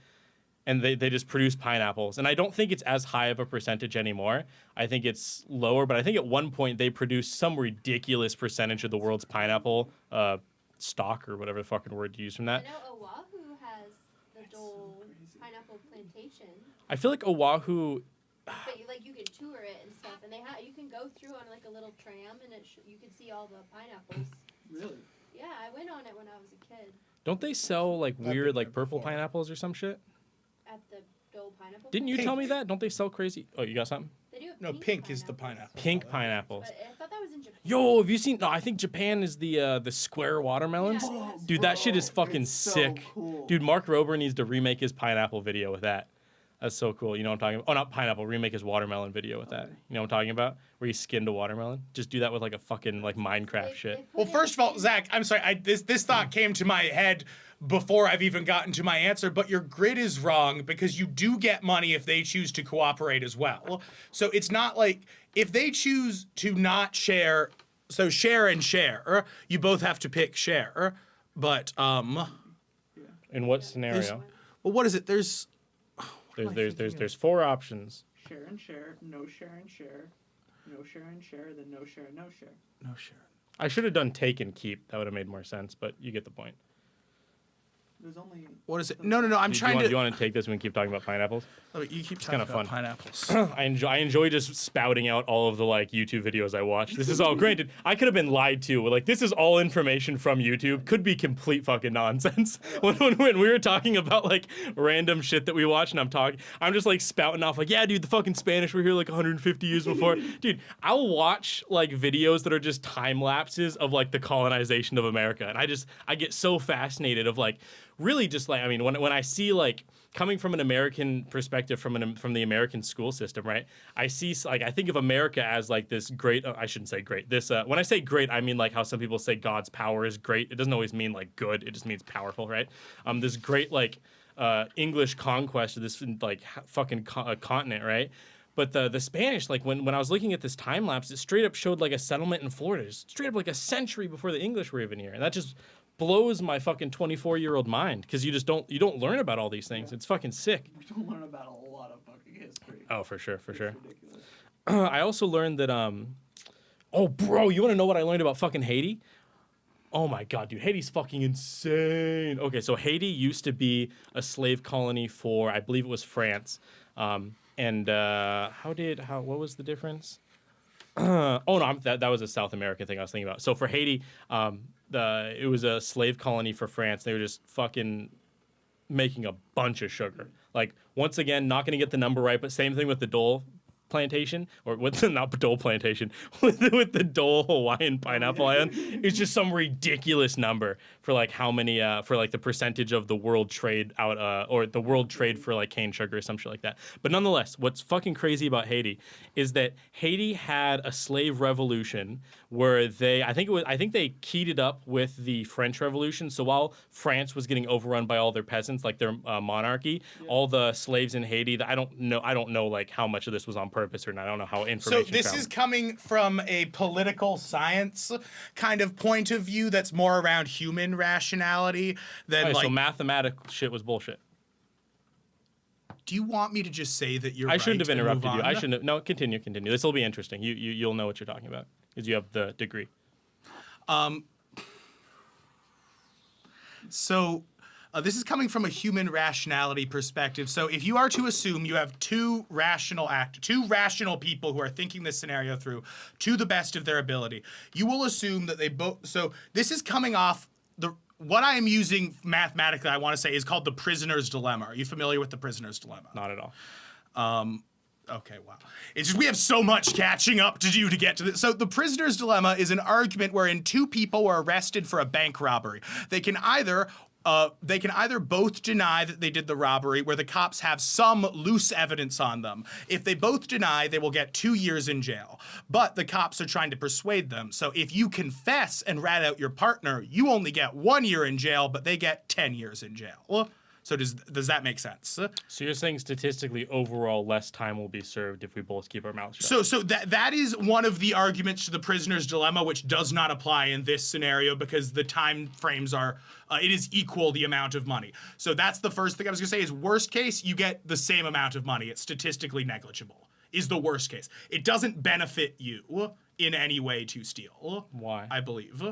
And they just produce pineapples. And I don't think it's as high of a percentage anymore. I think it's lower, but I think at one point they produced some ridiculous percentage of the world's pineapple stock or whatever the fucking word you use from that. I know Oahu has the Dole pineapple plantation. I feel like Oahu. But you can tour it and stuff, and you can go through on like a little tram, and you can see all the pineapples. Really? Yeah, I went on it when I was a kid. Don't they sell like weird like purple pineapples or some shit? At the Dole pineapple. Didn't you Pink. tell me that? Don't they sell crazy? Oh, you got something? They do have No, pink is the pineapple. Pink pineapples. But I thought that was in Japan. Yo, have you seen? No, I think Japan is the square watermelons. Yeah, I think that's Dude, that shit is fucking it's so sick. cool. Dude, Mark Rober needs to remake his pineapple video with that. That's so cool. You know what I'm talking about? Oh, not pineapple. Remake his watermelon video with that. You know what I'm talking about? Where he skinned a watermelon. Just do that with like a fucking like Minecraft shit. Well, first of all, Zach, I'm sorry. This thought came to my head before I've even gotten to my answer, but your grid is wrong because you do get money if they choose to cooperate as well. So it's not like if they choose to not share, so share and share, you both have to pick share. But In what scenario? well, what is it? There's 4 options. Share and share, no share and share, no share and share, then no share, no share. no share. I should have done take and keep. That would have made more sense, but you get the point. There's only. What is it? No. I'm trying Do to. you want to take this when we keep talking about pineapples? Oh, you keep kinda talking about fun. pineapples. I enjoy just spouting out all of the like YouTube videos I watch. This is all granted. I could have been lied to. Like this is all information from YouTube. Could be complete fucking nonsense. When we were talking about like random shit that we watch, and I'm just like spouting off like, yeah, dude, the fucking Spanish were here like 150 years before. Dude, I'll watch like videos that are just time lapses of like the colonization of America, and I get so fascinated of like really just like when I see like coming from an American perspective from the American school system, right? I see like I think of America as like this great. I shouldn't say great. This when I say great, I mean like how some people say God's power is great. It doesn't always mean like good. It just means powerful, right? This great like English conquest of this like fucking continent, right? But the Spanish, like when I was looking at this time lapse, it straight up showed like a settlement in Florida, straight up like a century before the English were even here, and that just blows my fucking 24-year-old mind because you don't learn about all these things. It's fucking sick. We don't learn about a lot of fucking history. Oh, for sure. It's ridiculous. I also learned that oh, bro, you want to know what I learned about fucking Haiti? Oh my god, dude, Haiti's fucking insane. Okay, so Haiti used to be a slave colony for, I believe it was France. What was the difference? Oh no, that was a South American thing I was thinking about. So for Haiti, it was a slave colony for France. They were just fucking making a bunch of sugar. Like once again, not gonna get the number right, but same thing with the Dole plantation, or with the not Dole plantation, with the Dole Hawaiian pineapple island. It's just some ridiculous number for like how many for like the percentage of the world trade out or the world trade for like cane sugar or some shit like that. But nonetheless, what's fucking crazy about Haiti is that Haiti had a slave revolution where I think they keyed it up with the French Revolution. So while France was getting overrun by all their peasants, like their monarchy, all the slaves in Haiti, I don't know like how much of this was on purpose or not. I don't know how information. So this is coming from a political science kind of point of view that's more around human rationality than so mathematical shit was bullshit. Do you want me to just say that you're I right shouldn't have interrupted you. on? I shouldn't have. No, continue. This will be interesting. You'll know what you're talking about because you have the degree. So this is coming from a human rationality perspective. So if you are to assume you have two rational people who are thinking this scenario through to the best of their ability, you will assume that they both. So this is coming off what I am using mathematically, I want to say, is called the prisoner's dilemma. Are you familiar with the prisoner's dilemma? Not at all. Okay, wow. It's just we have so much catching up to do to get to this. So the prisoner's dilemma is an argument wherein two people were arrested for a bank robbery. They can either both deny that they did the robbery, where the cops have some loose evidence on them. If they both deny, they will get 2 years in jail. But the cops are trying to persuade them. So if you confess and rat out your partner, you only get 1 year in jail, but they get 10 years in jail. So does that make sense? So you're saying statistically, overall, less time will be served if we both keep our mouths shut. So that is one of the arguments to the prisoner's dilemma, which does not apply in this scenario because the time frames are, it is equal the amount of money. So that's the first thing I was gonna say is worst case, you get the same amount of money. It's statistically negligible, is the worst case. It doesn't benefit you in any way to steal. Why? I believe.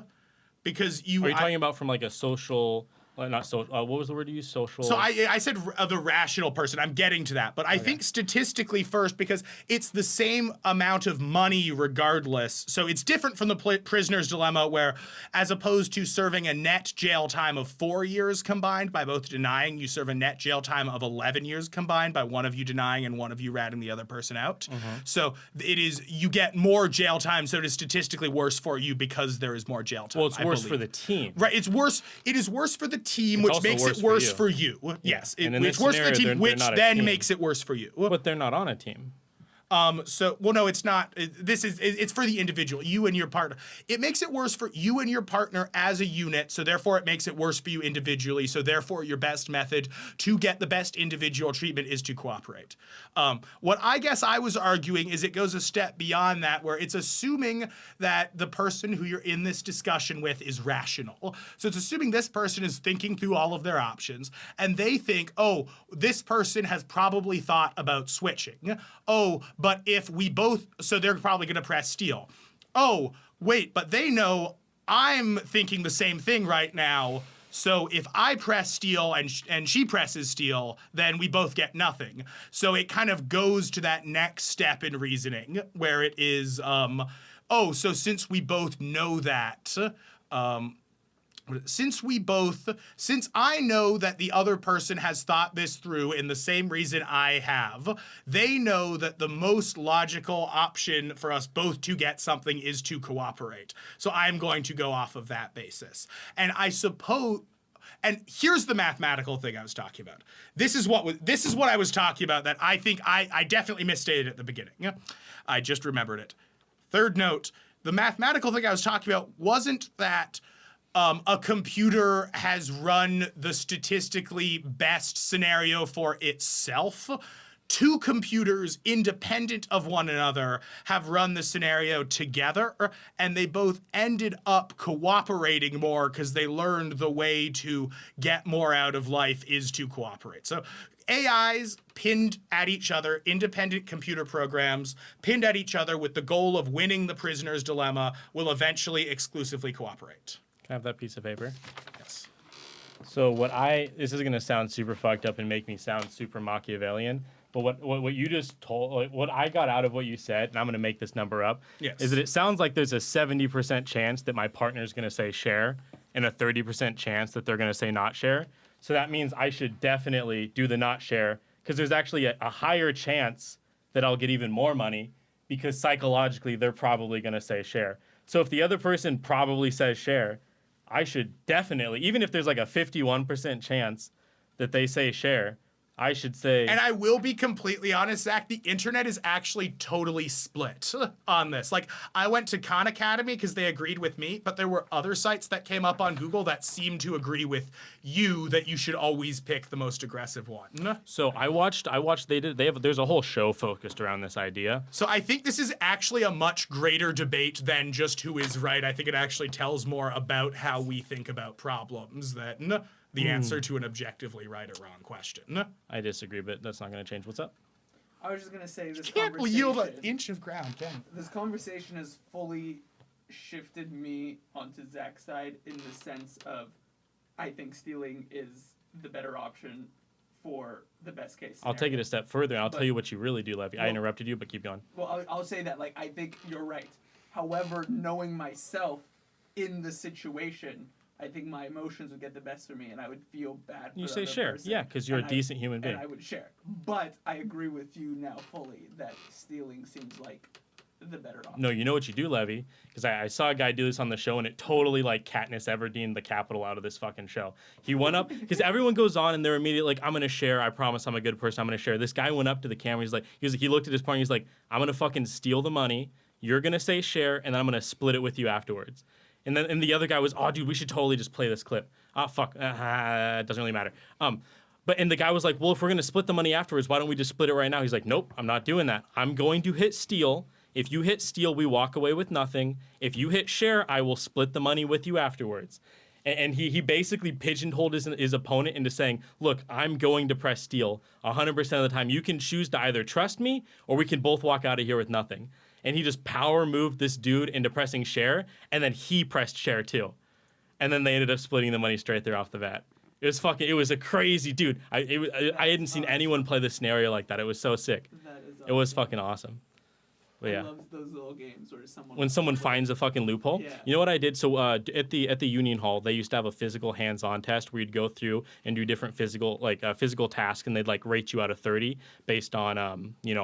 Because you— Are you talking about from like a social... not social. What was the word you used? Social. So I said the rational person. I'm getting to that, but I think statistically first because it's the same amount of money regardless. So it's different from the prisoner's dilemma, where as opposed to serving a net jail time of 4 years combined by both denying, you serve a net jail time of 11 years combined by one of you denying and one of you ratting the other person out. So you get more jail time. So it is statistically worse for you because there is more jail time. Well, it's worse for the team. Right. It's worse. It is worse for the team, It's which also makes worse it worse for for you. Yes, And in it's this worse for the scenario, team, they're which not a then team. makes it worse for you. But they're not on a team. Well, no, it's not. It's for the individual, you and your partner. It makes it worse for you and your partner as a unit, so therefore it makes it worse for you individually, so therefore your best method to get the best individual treatment is to cooperate. What I guess I was arguing is it goes a step beyond that, where it's assuming that the person who you're in this discussion with is rational. So it's assuming this person is thinking through all of their options, and they think, oh, this person has probably thought about switching. Oh, but if we both, so they're probably going to press steal. Oh, wait, but they know I'm thinking the same thing right now. So if I press steal and she presses steal, then we both get nothing. So it kind of goes to that next step in reasoning where it is, oh, so since we both know that, since I know that the other person has thought this through in the same reason I have, they know that the most logical option for us both to get something is to cooperate. So I'm going to go off of that basis. And I suppose, and here's the mathematical thing I was talking about. This is what I was talking about that I think I definitely misstated at the beginning. I just remembered it. Third note, the mathematical thing I was talking about wasn't that a computer has run the statistically best scenario for itself. Two computers independent of one another have run the scenario together, and they both ended up cooperating more because they learned the way to get more out of life is to cooperate. So AIs pinned at each other, independent computer programs pinned at each other with the goal of winning the prisoner's dilemma will eventually exclusively cooperate. Can I have that piece of paper? Yes. So this is going to sound super fucked up and make me sound super Machiavellian, But what you just told, like, what I got out of what you said, and I'm going to make this number up, Yes. is that it sounds like there's a 70% chance that my partner's going to say share and a 30% chance that they're going to say not share. So that means I should definitely do the not share because there's actually a higher chance that I'll get even more money because psychologically they're probably going to say share. So if the other person probably says share, I should definitely, even if there's like a 51% chance that they say share, I should say. And I will be completely honest, Zach, the internet is actually totally split on this. Like, I went to Khan Academy because they agreed with me, but there were other sites that came up on Google that seemed to agree with you that you should always pick the most aggressive one. So I watched, there's a whole show focused around this idea. So I think this is actually a much greater debate than just who is right. I think it actually tells more about how we think about problems than the answer to an objectively right or wrong question. I disagree, but that's not going to change. What's up? I was just gonna say this Can't conversation. yield an inch of ground, can you? This conversation has fully shifted me onto Zach's side in the sense of I think stealing is the better option for the best case scenario. I'll take it a step further, and I'll But- tell you what you really do, Levy. I Well- interrupted you, but keep going. Well, I'll say that, like, I think you're right. However, knowing myself in the situation, I think my emotions would get the best of me, and I would feel bad for You the say other share. person, Yeah, because you're a and decent human being. And I would share. But I agree with you now fully that stealing seems like the better option. No, you know what you do, Levy? Because I saw a guy do this on the show, and it totally, like, Katniss Everdeen the capital out of this fucking show. He went up, because everyone goes on, and they're immediately like, I'm going to share. I promise I'm a good person. I'm going to share. This guy went up to the camera. He looked at his partner. He's like, I'm going to fucking steal the money. You're going to say share, and then I'm going to split it with you afterwards. And then the other guy was, oh, dude, we should totally just play this clip. Oh, fuck. It doesn't really matter. And the guy was like, well, if we're going to split the money afterwards, why don't we just split it right now? He's like, nope, I'm not doing that. I'm going to hit steal. If you hit steal, we walk away with nothing. If you hit share, I will split the money with you afterwards. And he basically pigeonholed his opponent into saying, look, I'm going to press steal 100% of the time. You can choose to either trust me or we can both walk out of here with nothing. And he just power moved this dude into pressing share, and then he pressed share too. And then they ended up splitting the money straight there off the bat. It was a crazy dude. I hadn't seen anyone play this scenario like that. It was so sick. That is It was awesome. fucking awesome. But I yeah. love those little games where When someone finds a fucking loophole. Yeah. You know what I did? So at the Union Hall, they used to have a physical hands-on test where you'd go through and do different physical tasks, and they'd like rate you out of 30 based on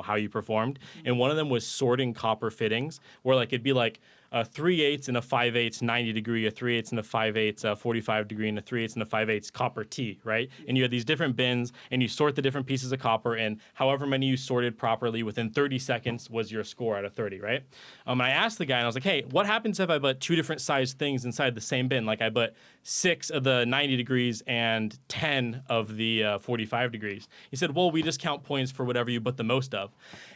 how you performed. And one of them was sorting copper fittings, where like it'd be like a 3/8 and a 5/8 90 degree, a 3/8 and a 5/8 45 degree, and a 3/8 and a 5/8 copper T, right? And you had these different bins, and you sort the different pieces of copper, and however many you sorted properly within 30 seconds was your score out of 30, right? And I asked the guy, and I was like, hey, what happens if I put two different sized things inside the same bin? Like I put 6 of the 90 degrees and 10 of the 45 degrees. He said, well, we just count points for whatever you put the most of.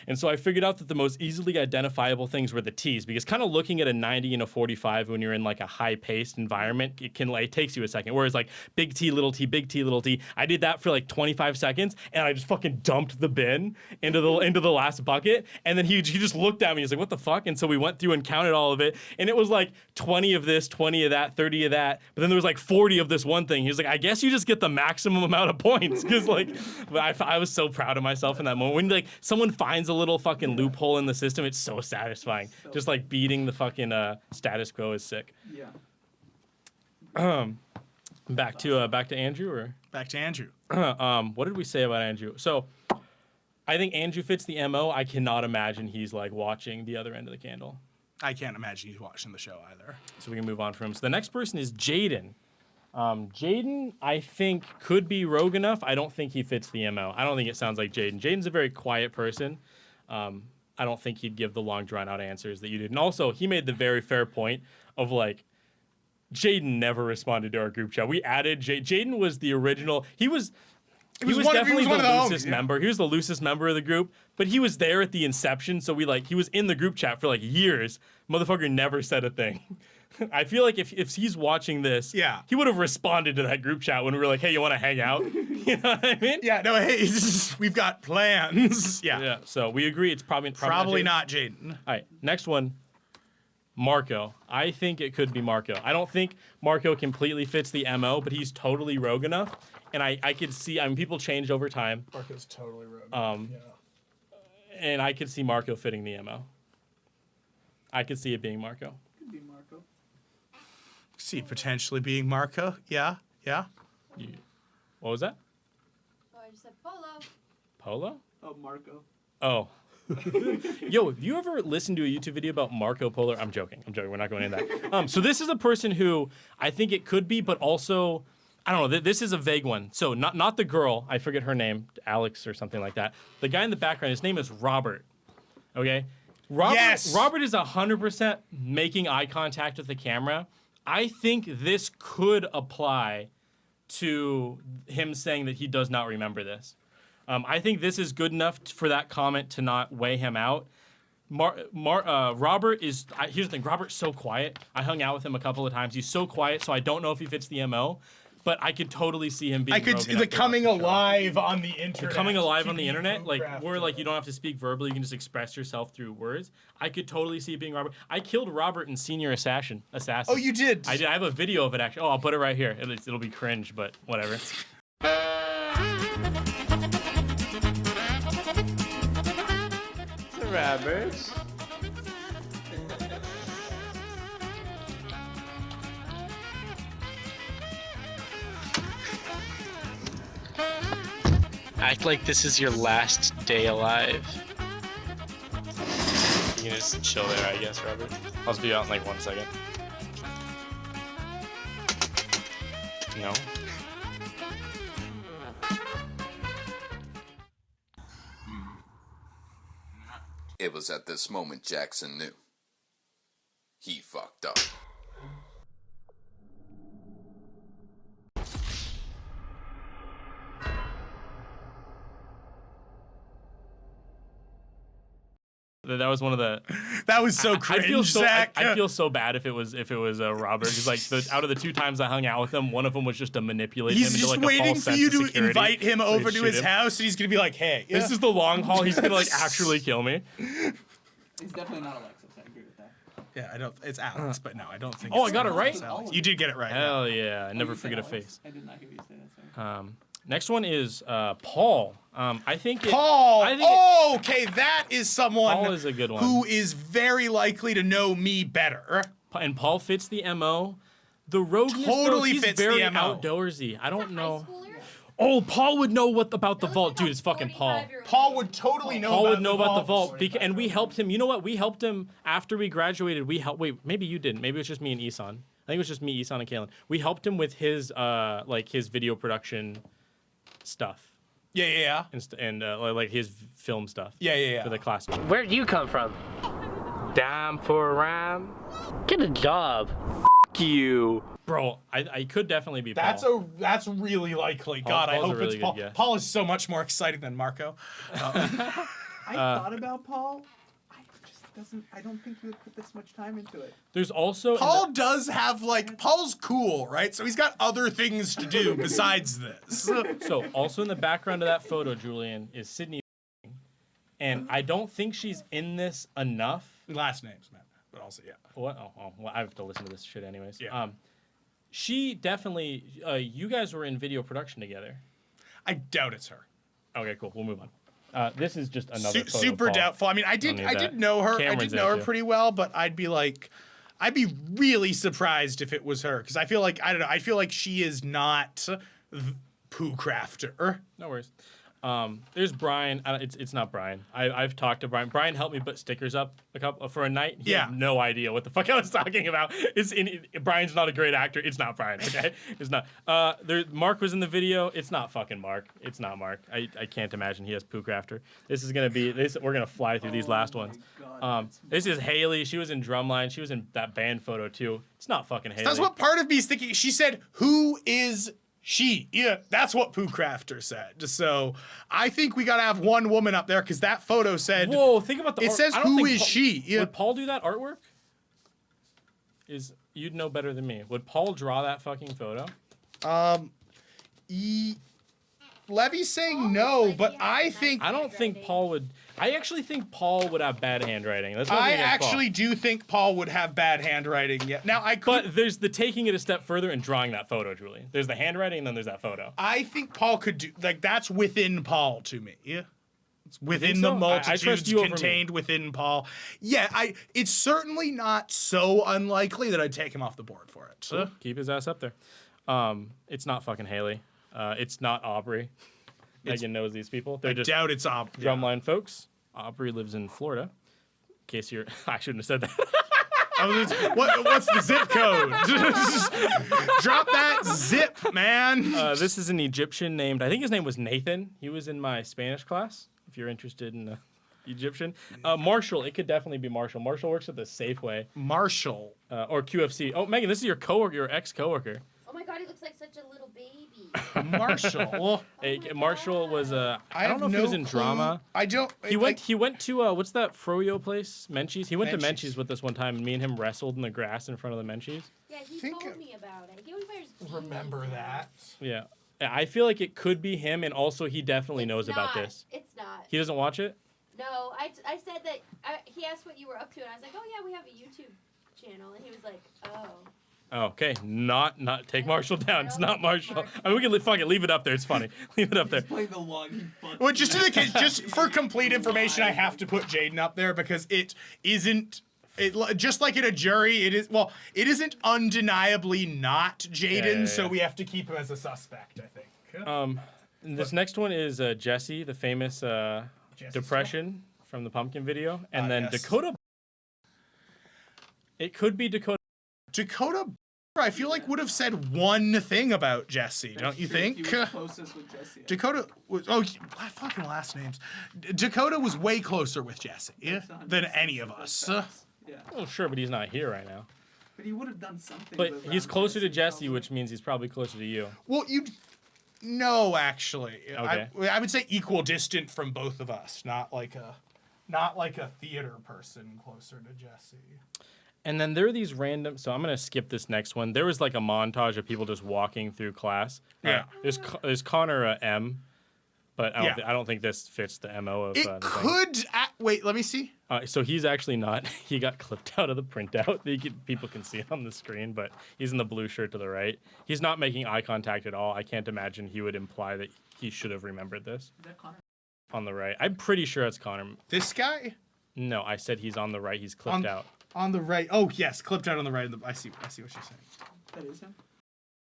And so I figured out that the most easily identifiable things were the T's, because kind of looking at a 90 and a 45 when you're in like a high-paced environment, it takes you a second. Whereas like big T, little t, big T, little t, I did that for like 25 seconds, and I just fucking dumped the bin into the last bucket. And then he just looked at me. He's like, what the fuck? And so we went through and counted all of it, and it was like 20 of this, 20 of that, 30 of that. But then there was like 40 of this one thing. He was like, I guess you just get the maximum amount of points, because like, I was so proud of myself in that moment. When like someone finds a little fucking loophole in the system, it's so satisfying. Just like beating the fucking status quo is sick. Yeah. Back to Andrew, or Back to Andrew. what did we say about Andrew? So I think Andrew fits the MO. I cannot imagine he's like watching the other end of the candle. I can't imagine he's watching the show either. So we can move on from him. So the next person is Jaden. Jaden, I think, could be rogue enough. I don't think he fits the MO. I don't think it sounds like Jaden. Jaden's a very quiet person. I don't think he'd give the long, drawn-out answers that you did. And also, he made the very fair point of, like, Jaden never responded to our group chat. We added Jaden was the original. He was definitely one of the the loosest homies, yeah. member. He was the loosest member of the group, but he was there at the inception. So he was in the group chat for like years. Motherfucker never said a thing. I feel like if he's watching this, Yeah. he would have responded to that group chat when we were like, hey, you want to hang out? You know what I mean? Yeah, no, hey, we've got plans. Yeah. Yeah. So we agree it's probably Probably Jaden. not Jaden. All right, next one, Marco. I think it could be Marco. I don't think Marco completely fits the MO, but he's totally rogue enough. and I could see. I mean, people change over time. Marco's totally rude. Yeah. And I could see Marco fitting the MO. I could see it being Marco. Could be Marco. See it potentially being Marco. Yeah. What was that? Oh, I just said Polo. Polo? Oh, Marco. Oh. Yo, have you ever listened to a YouTube video about Marco Polo? I'm joking. We're not going into that. So this is a person who I think it could be, but also, I don't know. This is a vague one. So not the girl. I forget her name, Alex or something like that. The guy in the background, his name is Robert. Okay? Robert is 100% making eye contact with the camera. I think this could apply to him saying that he does not remember this. I think this is good enough for that comment to not weigh him out. Robert is, here's the thing, Robert's so quiet. I hung out with him a couple of times. He's so quiet, so I don't know if he fits the MO, but I could totally see him being the coming alive on the internet. The coming alive on the internet, like, where like you don't have to speak verbally, you can just express yourself through words. I could totally see it being Robert. I killed Robert in Senior Assassin. Oh, you did? I did. I have a video of it, actually. Oh, I'll put it right here. It'll be cringe, but whatever. Rabbits. Act like this is your last day alive. You can just chill there, I guess, Robert. I'll be out in like 1 second. No? It was at this moment Jackson knew. He fucked up. That was one of the. That was so cringe, Zach. I feel so bad if it was Robert, because like out of the 2 times I hung out with him, one of them was just to manipulate him. He's into, just like, a waiting false for sense you of to security, invite him so over he'd to his shoot him. house, and he's gonna be like, "Hey, This is the long haul. He's gonna like actually kill me." He's definitely not Alexis. I agree with that. Yeah, I don't. It's Alex, but no, I don't think. Oh, it's I got it Alex. right? Alex. You did get it right. Hell yeah! I Oh, never you said forget a Alex? face. I did not hear you say that. Sorry. Next one is Paul. I think Paul. I think okay, that is someone Paul is a good one. who is very likely to know me better. And Paul fits the MO. The rogueness, Totally though, he's fits the very MO. outdoorsy. I don't High know. schooler? Oh, Paul would know about the That vault, looks dude. like It's a fucking Paul. 45-year-old Paul man. would totally know. Paul about would know about the vault, 45. and we helped him. You know what? We helped him after we graduated. Wait, maybe you didn't. Maybe it was just me and Isan. I think it was just me, Isan, and Kalen. We helped him with his his video production stuff Yeah. and like his film stuff. Yeah. For the class. Where'd you come from? Dime for a rhyme. Get a job. You, bro. I could definitely be Paul. That's really likely. God, I Paul's a hope really it's Paul. good guess. Paul is so much more exciting than Marco. I thought about Paul. I don't think he would put this much time into it. There's also Paul does have Paul's cool, right? So he's got other things to do besides this. So also in the background of that photo, Julian, is Sydney, and I don't think she's in this enough. Last names, man, but also yeah. What? Well, I have to listen to this shit anyways. Yeah. She definitely. You guys were in video production together. I doubt it's her. Okay, cool. We'll move on. This is just another photo of Super Paul. doubtful. I mean, I did know her. I Cameron's did know her there, too. pretty well, but I'd be really surprised if it was her, because I feel like I don't know. I feel like she is not poocrafter. No worries. There's Brian. It's not Brian. I've talked to Brian. Brian helped me put stickers up for a night. He had no idea what the fuck I was talking about. Brian's not a great actor. It's not Brian. Okay, it's not. Mark was in the video. It's not fucking Mark. It's not Mark. I can't imagine he has poocrafter. This is gonna be this. We're gonna fly through these last ones. This is Haley. She was in Drumline. She was in that band photo too. It's not fucking Haley. That's what part of me is thinking. She said, "Who is she?" Yeah, that's what poocrafter said. So I think we gotta have one woman up there, because that photo said. Whoa, think about the. It says, "Who is she?" Yeah. Would Paul do that artwork? You'd know better than me. Would Paul draw that fucking photo? Levy's saying no, but I think I don't think Paul would. I actually think Paul would have bad handwriting. That's nothing I against Paul. actually do think Paul would have bad handwriting. Yeah. Now I could. But there's the taking it a step further and drawing that photo, Julian. There's the handwriting, and then there's that photo. I think Paul could do like that's within Paul to me. Yeah. It's within so? the I multitudes trust you over me. contained within Paul. Yeah, it's certainly not so unlikely that I'd take him off the board for it. Cool. Keep his ass up there. It's not fucking Haley. It's not Aubrey. Megan knows these people. They're just Doubt it's drumline folks. Aubrey lives in Florida. In case you're, I shouldn't have said that. What's the zip code? Drop that zip, man. This is an Egyptian named, I think his name was Nathan. He was in my Spanish class, if you're interested in Egyptian. Marshall, it could definitely be Marshall. Marshall works at the Safeway. Marshall. Or QFC. Oh, Megan, this is your coworker, your ex-coworker. Oh my god, he looks like such a little baby. Marshall. Hey, my Marshall was I don't have know if he no was in clue. drama. I don't. He went to what's that froyo place? Menchie's. He went to Menchie's. Menchie's with us one time, and me and him wrestled in the grass in front of the Menchie's. Yeah, he Think- told me about it. He always wears jeans. remember that. Yeah, I feel like it could be him, and also he definitely knows It's about not. this. It's not. He doesn't watch it. No, I said that. He asked what you were up to, and I was like, oh yeah, we have a YouTube channel, and he was like, oh. Oh, okay, not take Marshall down. It's not Marshall. Marshall. I mean, we can fuck it. Leave it up there. It's funny. Leave it up there. He's playing the long. He fucked Well, me. just in the case, just for complete information, I have to put Jaden up there because it isn't. Just like in a jury, it is. Well, it isn't undeniably not Jaden, yeah, so yeah. we have to keep him as a suspect. I think. This next one is Jesse, the famous depression from the pumpkin video, and then yes. Dakota. It could be Dakota. Dakota, I feel like would have said one thing about Jesse, don't you True, think? He was closest with Jesse. Dakota was fucking last names. Dakota was way closer with Jesse than any of us. Yeah, Oh, sure, but he's not here right now. but he would have done something. But with, he's closer to Jesse, probably. which means he's probably closer to you. Well, no, actually, Okay. I would say equal distant from both of us, not like a theater person closer to Jesse. And then there are these random. So I'm gonna skip this next one. There was like a montage of people just walking through class. Yeah. There's Connor M, but I Yeah. don't think this fits the MO of It the thing. could. Wait, let me see. So he's actually not. He got clipped out of the printout. People can see it on the screen, but he's in the blue shirt to the right. He's not making eye contact at all. I can't imagine he would imply that he should have remembered this. Is that Connor? On the right, I'm pretty sure it's Connor. This guy No, I said he's on the right. He's clipped out. on the right. Oh yes, clipped out on the right. I see what you're saying. That is him.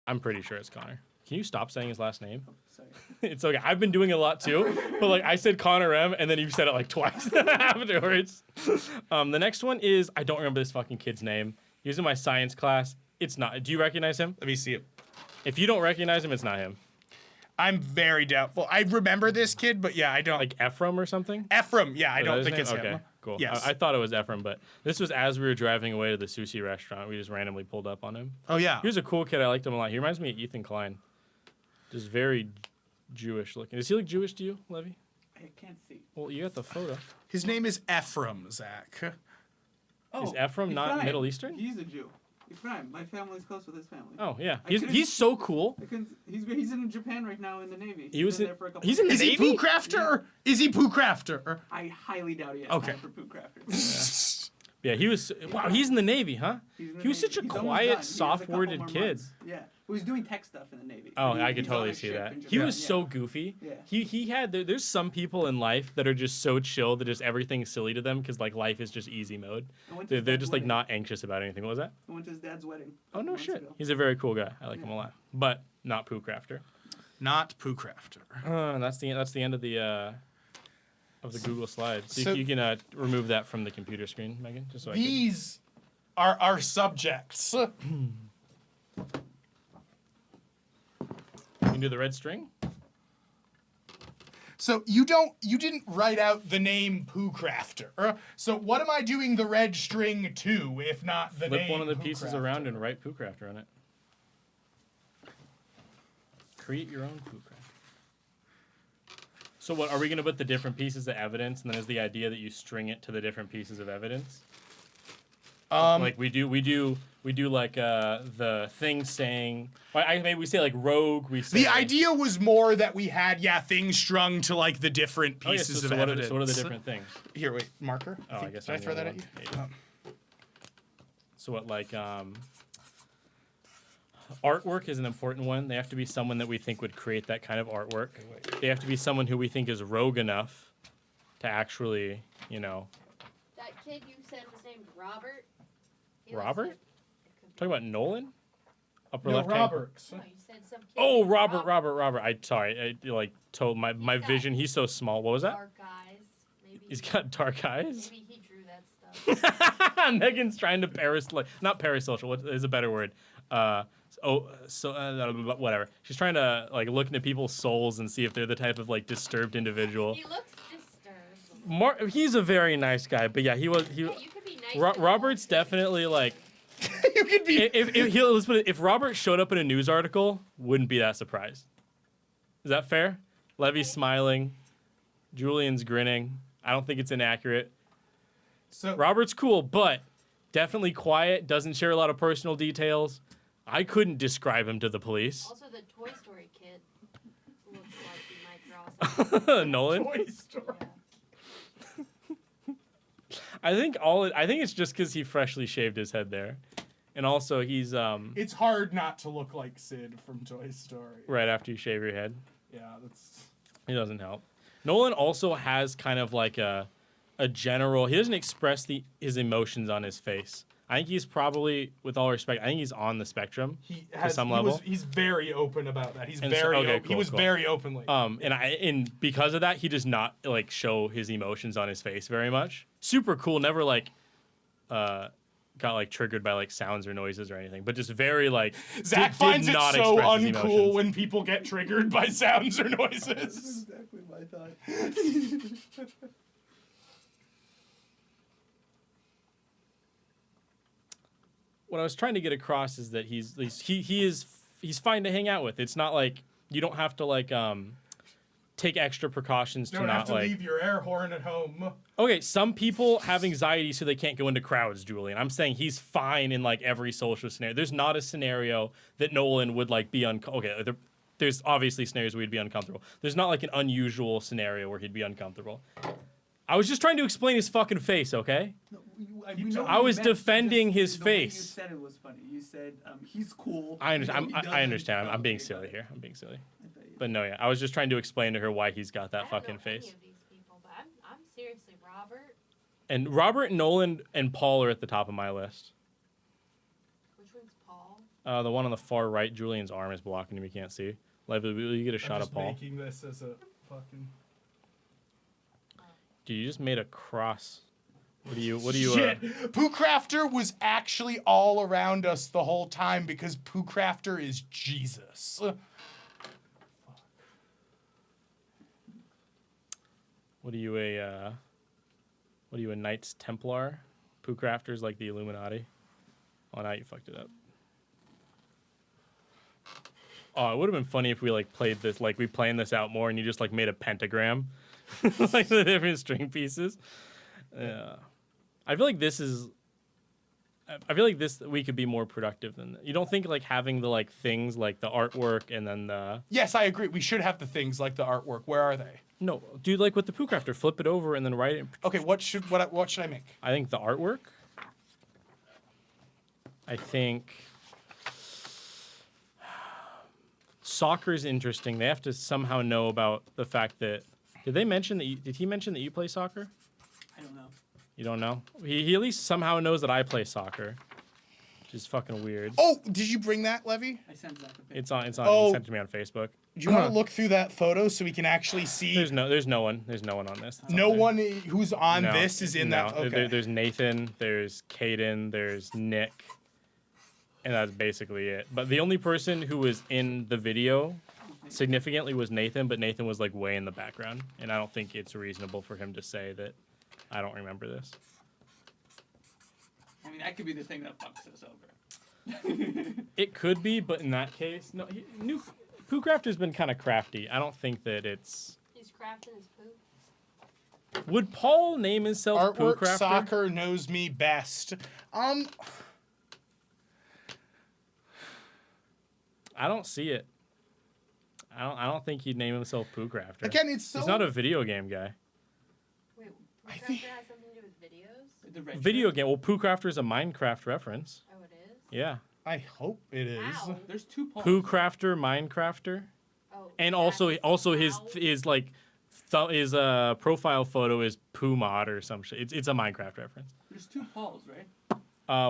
I'm pretty sure it's Connor. Can you stop saying his last name? Sorry. It's okay. I've been doing it a lot too, but like I said Connor M, and then you said it like twice afterwards. The next one is I don't remember this fucking kid's name. He was in my science class. It's not. Do you recognize him? Let me see it. If you don't recognize him, it's not him. I'm very doubtful. I remember this kid, but yeah, I don't. Like Ephraim or something. Ephraim. Yeah, I Is that don't his think name? it's okay. him. Cool. Yes. I thought it was Ephraim, but this was as we were driving away to the sushi restaurant. We just randomly pulled up on him. Oh yeah. He was a cool kid. I liked him a lot. He reminds me of Ethan Klein. Just very Jewish looking. Does he look Jewish to you, Levy? I can't see. Well, you got the photo. His name is Ephraim, Zach. Oh, Ephraim not Ephraim. Middle Eastern? He's a Jew. Ephraim. My family's close with his family. Oh yeah, I couldn't- he's so cool. He's in Japan right now in the Navy. He was been in- there for a couple he's in years. the Is he Navy? Pooh Crafter? Is he Pooh Crafter? I highly doubt he has Okay. time for poocrafter. Yeah, he was. Wow, he's in the Navy, huh? He's in the He was Navy. such a He's almost quiet, done. He has a couple soft-worded more kid. months. Yeah. Well, he's doing tech stuff in the Navy. Oh, He- I could he's on totally a see ship that. in He Japan. was Yeah. so goofy. Yeah. He had. There's some people in life that are just so chill that just everything's silly to them because like life is just easy mode. I went to They're his dad's just like wedding. not anxious about anything. What was that? I went to his dad's wedding. Oh no months shit. ago. He's a very cool guy. I like him a lot, but not Pooh Crafter. Not Pooh Crafter. And that's the end of the Google slides. So- you can remove that from the computer screen, Megan, just so I can. These are our subjects. You can do the red string. So you didn't write out the name Pooh Crafter. So what am I doing the red string to, if not the Flip name one of the Pooh pieces Crafter? around and write Pooh Crafter on it. Create your own Pooh Crafter. So what, are we going to put the different pieces of evidence, and then is the idea that you string it to the different pieces of evidence? Like we do like the thing saying. Maybe we say like rogue. We say The idea was more that we had things strung to like the different Oh, yeah, pieces so of evidence. what are the different things? Here, wait, marker. Oh, I guess Did I I'm throw the that only at you? one. Maybe. So what like artwork is an important one. They have to be someone that we think would create that kind of artwork. They have to be someone who we think is rogue enough to actually, That kid you said was named Robert. He looks Robert? like- it could be- Talking about Nolan? Upper No, left Roberts. No, you said some kid Oh, named Robert. I like told my got vision. He's so small. What was that? Dark eyes. Maybe. He's got dark eyes. Maybe he drew that stuff. Megan's trying to not parasocial. What is a better word? Whatever. She's trying to like look into people's souls and see if they're the type of like disturbed individual. He looks disturbed. He's a very nice guy, but yeah, he was. Yeah, you could be nice. Robert's definitely like. You could be. If Robert showed up in a news article, wouldn't be that surprised. Is that fair? Levy's smiling. Julian's grinning. I don't think it's inaccurate. So Robert's cool, but definitely quiet. Doesn't share a lot of personal details. I couldn't describe him to the police. Also, the Toy Story kid looks like he might draw something. Nolan. Toy Story. Yeah. I think it's just because he freshly shaved his head there, and also he's It's hard not to look like Sid from Toy Story. right after you shave your head. Yeah, that's. It doesn't help. Nolan also has kind of like a general. He doesn't express his emotions on his face. I think he's probably, with all respect, I think he's on the spectrum to some level. He's very open about that. He's And so- very. okay, He cool, was cool. very openly. And because of that, he does not like show his emotions on his face very much. Super cool. Never like, got like triggered by like sounds or noises or anything, but just very like. Zach did finds it not so express his uncool emotions. when people get triggered by sounds or noises. Exactly my thought. What I was trying to get across is that he's fine to hang out with. It's not like you don't have to like take extra precautions to Don't not have to like. leave your air horn at home. Okay, some people have anxiety so they can't go into crowds, Julian. I'm saying he's fine in like every social scenario. There's not a scenario that Nolan would like be okay. There's obviously scenarios where he'd be uncomfortable. There's not like an unusual scenario where he'd be uncomfortable. I was just trying to explain his fucking face, okay? No, we know I what you was meant, defending just his the way face. You said it was funny. You said he's cool. I You know, understand. he I doesn't- understand. I'm being okay, silly got it. here. I'm being silly. I thought you- But no, yeah, I was just trying to explain to her why he's got that I don't fucking know face. Any of these people, but I'm seriously Robert. And Robert, Nolan, and Paul are at the top of my list. Which one's Paul? The one on the far right, Julian's arm is blocking him. You can't see. Levy, will you get a I'm shot just of Paul? making this as a fucking. Dude, you just made a cross. What do you? Shit! Poocrafter was actually all around us the whole time because Poocrafter is Jesus. What are you a Knights Templar? Poocrafter's like the Illuminati. Oh, now you fucked it up. Oh, it would have been funny if we like played this, like we planned this out more, and you just like made a pentagram, like the different string pieces. Yeah, I feel like this we could be more productive than that. You don't think like having the like things like the artwork and then the Yes, I agree. We should have the things like the artwork. Where are they? no, dude, like with the Poocrafter, flip it over and then write it. Okay, what should I make? I think the artwork. I think soccer's interesting. They have to somehow know about the fact that. Did he mention that you play soccer? I don't know. You don't know? He at least somehow knows that I play soccer, which is fucking weird. Oh, did you bring that, Levy? I sent Zach a picture. It's on. Oh. He sent it to me on Facebook. Do you want to look through that photo so we can actually see? There's no one on this. It's No on there. one who's on No, this is in no. that. Okay. There's Nathan, there's Caden, there's Nick, and that's basically it. But the only person who was in the video significantly was Nathan, but Nathan was like way in the background, and I don't think it's reasonable for him to say that I don't remember this. I mean, that could be the thing that fucks us over. It could be, but in that case, no. Poocrafter's been kind of crafty. I don't think that it's. He's crafting his poop. Would Paul name himself Artwork poocrafter? Soccer knows me best. I don't see it. I don't think he'd name himself poocrafter. Again, it's so. He's not a video game guy. Wait, I Poocrafter think- has something to do with videos? The red Video shirt? game. Well, poocrafter is a Minecraft reference. Oh, it is? Yeah. I hope it is. Ow. There's 2 Pauls. Poocrafter, Minecrafter, Oh, and also his ow. his profile photo is Poo Mod or some shit. It's a Minecraft reference. There's 2 Pauls, right?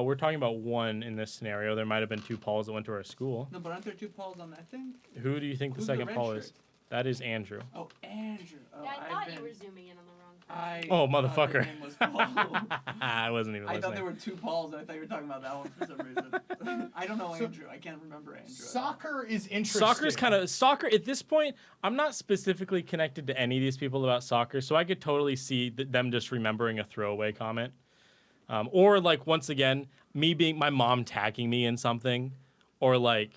We're talking about one in this scenario. There might have been 2 Pauls that went to our school. No, but aren't there 2 Pauls on that thing? Who do you think the Who's the second red Paul shirt? is? That is Andrew. Oh, Andrew. Oh, Yeah, I I've thought been- you were zooming in on the wrong person. Oh, thought motherfucker. his name was Paul. I wasn't even I thought listening. there were 2 Pauls, and I thought you were talking about that one for some reason. I don't know Andrew. I can't remember Andrew. Soccer is interesting. Soccer at this point. I'm not specifically connected to any of these people about soccer, so I could totally see them just remembering a throwaway comment, or like once again my mom tagging me in something, or like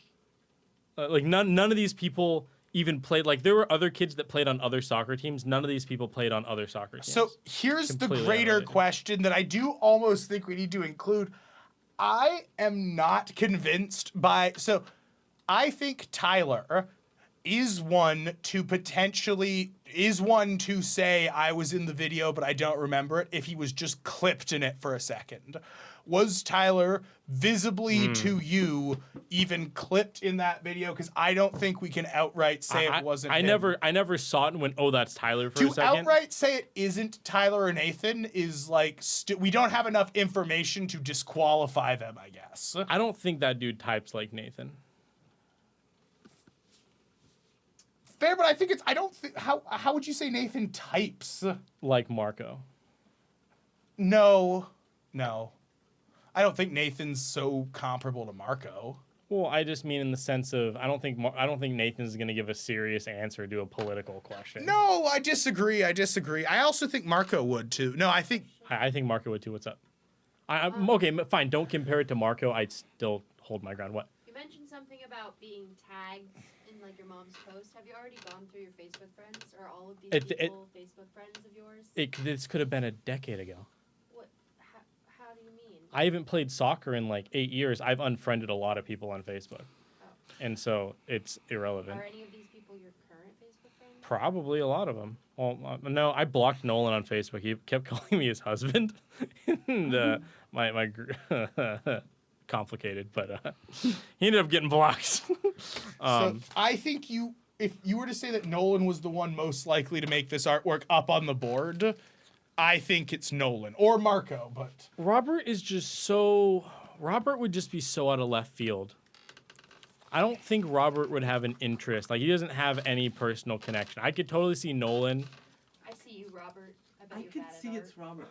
none of these people even played. Like there were other kids that played on other soccer teams. None of these people played on other soccer teams. So here's the Completely greater unrelated. question that I do almost think we need to include. I am not convinced by. So I think Tyler is one to say I was in the video, but I don't remember it if he was just clipped in it for a second. Was Tyler visibly to you even clipped in that video? Because I don't think we can outright say it wasn't I him. never saw it and went, oh, that's Tyler for To a second. outright say it isn't Tyler or Nathan is like we don't have enough information to disqualify them, I guess. I don't think that dude types like Nathan. Fair, but I think it's I don't think how would you say Nathan types? Like Marco. No. I don't think Nathan's so comparable to Marco. Well, I just mean in the sense of I don't think Nathan's going to give a serious answer to a political question. No, I disagree. I also think Marco would too. No, I think I think Marco would too. What's up? Okay, fine. Don't compare it to Marco. I'd still hold my ground. What? You mentioned something about being tagged in like your mom's post. Have you already gone through your Facebook friends? Or all of these people Facebook friends of yours? This could have been a decade ago. What? How do you mean? I haven't played soccer in like 8 years. I've unfriended a lot of people on Facebook, and so it's irrelevant. Are any of these people your current Facebook friends? Probably a lot of them. Well, no, I blocked Nolan on Facebook. He kept calling me his husband, and my complicated, but he ended up getting blocked. so I think if you were to say that Nolan was the one most likely to make this artwork up on the board, I think it's Nolan or Marco, but Robert would just be so out of left field. I don't think Robert would have an interest. Like he doesn't have any personal connection. I could totally see Nolan. I see you, Robert. I bet I you're could bad at see art. it's Robert.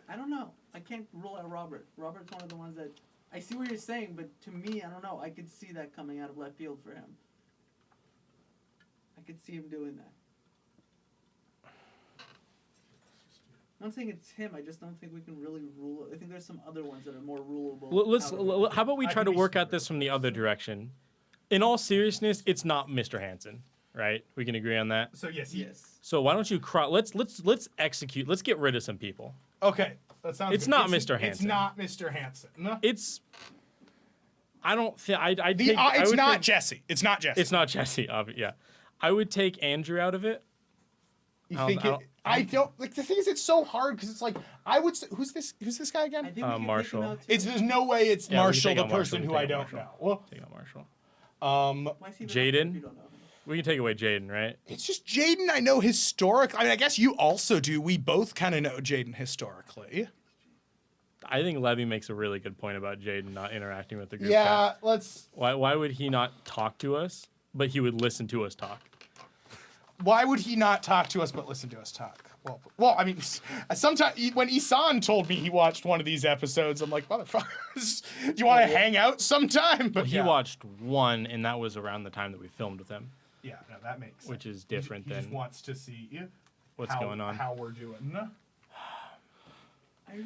I don't know. I can't rule out Robert. Robert's one of the ones that I see what you're saying, but to me, I don't know. I could see that coming out of left field for him. I could see him doing that. I'm not saying it's him. I just don't think we can really rule it. I think there's some other ones that are more rulable. How about we I try can to be work super. at this from the other direction? In all seriousness, it's not Mr. Hansen, right? We can agree on that. so yes, Yes. So why don't you let's execute. Let's get rid of some people. Okay, that sounds. It's good. not Mr. It's Hansen. not Mr. Hansen. It's. I don't think I. It's not Jesse. It's not Jesse. It's not Jesse. Yeah, I would take Andrew out of it. You I think don't- I don't like the thing is it's so hard because it's like I would say who's this guy I again? think we can take him Marshall. out too. It's there's no way it's Yeah, we can Marshall, take the out Marshall, person we who can I take out don't Marshall. know. Take out Marshall. Why is he Jaden? if you don't know him? We can take away Jaden, right? It's just Jaden. I know historic. I mean, I guess you also do. We both kind of know Jaden historically. I think Levy makes a really good point about Jaden not interacting with the group. Yeah, chat. let's. Why would he not talk to us, but he would listen to us talk? Why would he not talk to us but listen to us talk? Well, I mean, sometimes when Isan told me he watched one of these episodes, I'm like, motherfuckers, do you want to hang out sometime? But He yeah. watched one, and that was around the time that we filmed with him, Yeah, no, that makes sense. which is different He just than wants to see what's going on. how we're doing.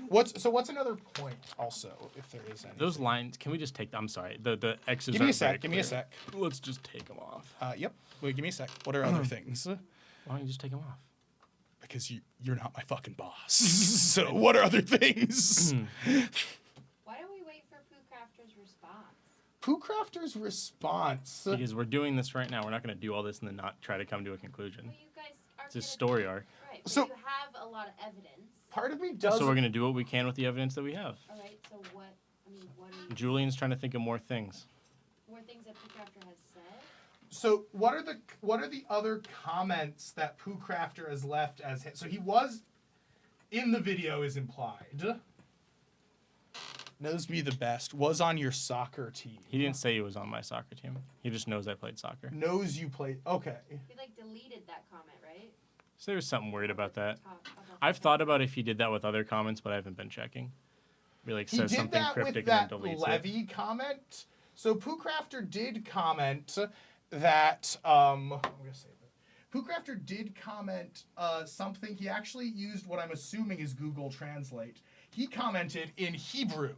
What's another point also, if there is any? Those lines, can we just take them? I'm sorry, the X's Give me a aren't very sec. Give me a clear. sec. Let's just take them off. Yep. Wait, give me a sec. What are other things? Why don't you just take them off? because you're not my fucking boss. So what are other things? Why don't we wait for poocrafter's response? poocrafter's response. Because we're doing this right now. We're not going to do all this and then not try to come to a conclusion. Well, you guys are It's a story arc. Right, but So- you have a lot of evidence. Part of me does. So we're going to do what we can with the evidence that we have. All right, so what are Julian's trying to think of more things. more things that poocrafter has said? So what are the other comments that poocrafter has left as his? So he was in the video is implied. Knows me the best. Was on your soccer team. He didn't say he was on my soccer team. He just knows I played soccer. Knows you played. Okay. He like deleted that comment, right? So there was something weird about that. Talk about I've that. thought about if he did that with other comments, but I haven't been checking. He like He says did something that cryptic with that and then deletes it. Levy comment. So poocrafter did comment that I'm gonna say that poocrafter did comment something. He actually used what I'm assuming is Google Translate. He commented in Hebrew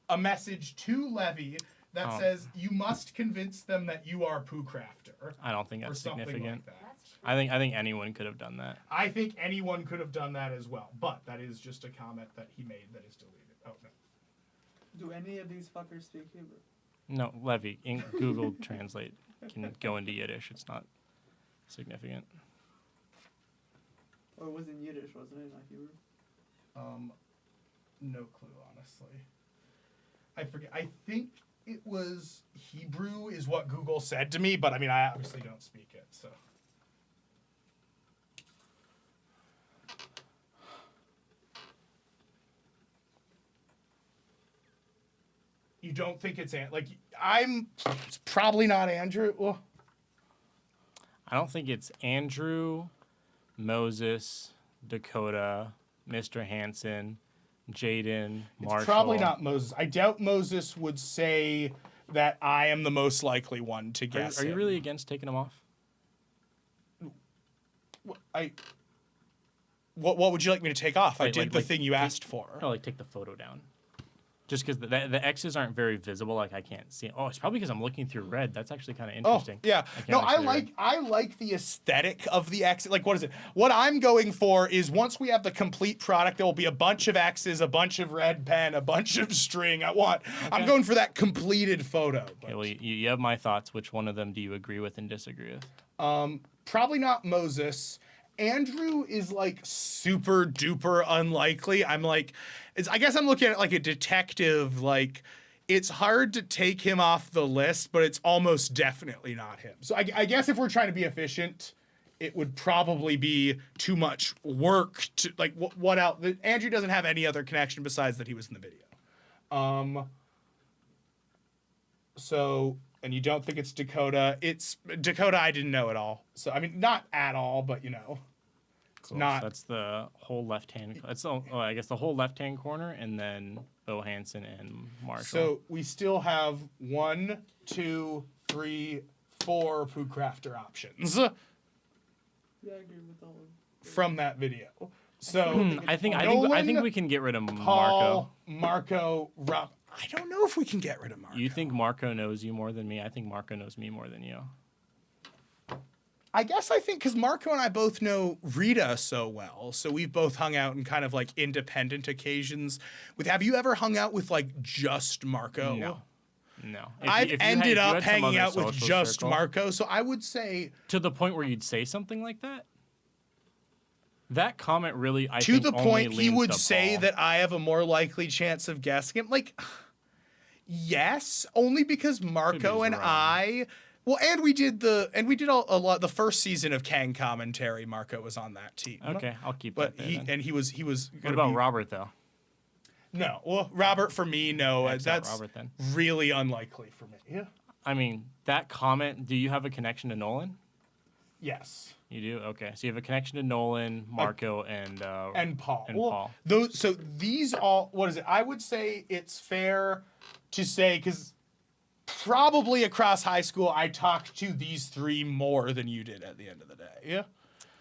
a message to Levy that says, "You must convince them that you are poocrafter." I don't think Or that's something significant. like that. That's true. I think anyone could have done that. I think anyone could have done that as well, but that is just a comment that he made that is deleted. Oh no. Do any of these fuckers speak Hebrew? No, Levy in Google Translate can go into Yiddish. It's not significant. Or it was in Yiddish, wasn't it? Not Hebrew? No clue, honestly. I forget. I think it was Hebrew is what Google said to me, but I mean, I obviously don't speak it, so. You don't think it's it's probably not Andrew. Well, I don't think it's Andrew, Moses, Dakota, Mr. Hansen, Jaden, Marshall. it's probably not Moses. I doubt Moses would say that I am the most likely one to guess. Are you him. really against taking them off? What would you like me to take off? I Like- did like- the like- thing you asked for. Or like take the photo down. Just because the X's aren't very visible, like I can't see. Oh, it's probably because I'm looking through red. That's actually kind of interesting. Oh, yeah. can't No, actually read. I like the aesthetic of the X. Like, what is it? What I'm going for is once we have the complete product, there will be a bunch of X's, a bunch of red pen, a bunch of string. I'm going for that completed photo. Okay, well, you have my thoughts. Which one of them do you agree with and disagree with? Probably not Moses. Andrew is like super duper unlikely. I guess I'm looking at it like a detective. Like, it's hard to take him off the list, but it's almost definitely not him. So I guess if we're trying to be efficient, it would probably be too much work to like what else? Andrew doesn't have any other connection besides that he was in the video. So, and you don't think it's Dakota? It's Dakota. I didn't know at all. So I mean, not at all, but you know. Cool. Not- So that's the whole left hand. I guess the whole left hand corner, and then Bo Hansen and Marshall. So we still have 1, 2, 3, 4 poocrafter options Yeah, I agree with all of from that video. So I think Nolan, we can get rid of Marco. Paul, Marco, Rob. I don't know if we can get rid of Marco. You think Marco knows you more than me? I think Marco knows me more than you. I think because Marco and I both know Rita so well, so we've both hung out in kind of like independent occasions. Have you ever hung out with like just Marco? No. No. I've ended up hanging out with social just circle, Marco, so I would say to the point where you'd say something like that. That comment really, I to think, the only point he leans would to say Paul. that I have a more likely chance of guessing him. Like, yes, only because Marco and wrong. I. Well, and we did a lot. The first season of Kang commentary, Marco was on that team. Okay, I'll keep But that there, then. he was. What gonna about be- Robert though? No, well, Robert for me, no. X out That's Robert, then. really unlikely for me. Yeah. I mean, that comment. Do you have a connection to Nolan? Yes. You do. Okay, so you have a connection to Nolan, Marco, and Paul. And Well, Paul. So these all. What is it? I would say it's fair to say because probably across high school I talked to these three more than you did at the end of the day. Yeah.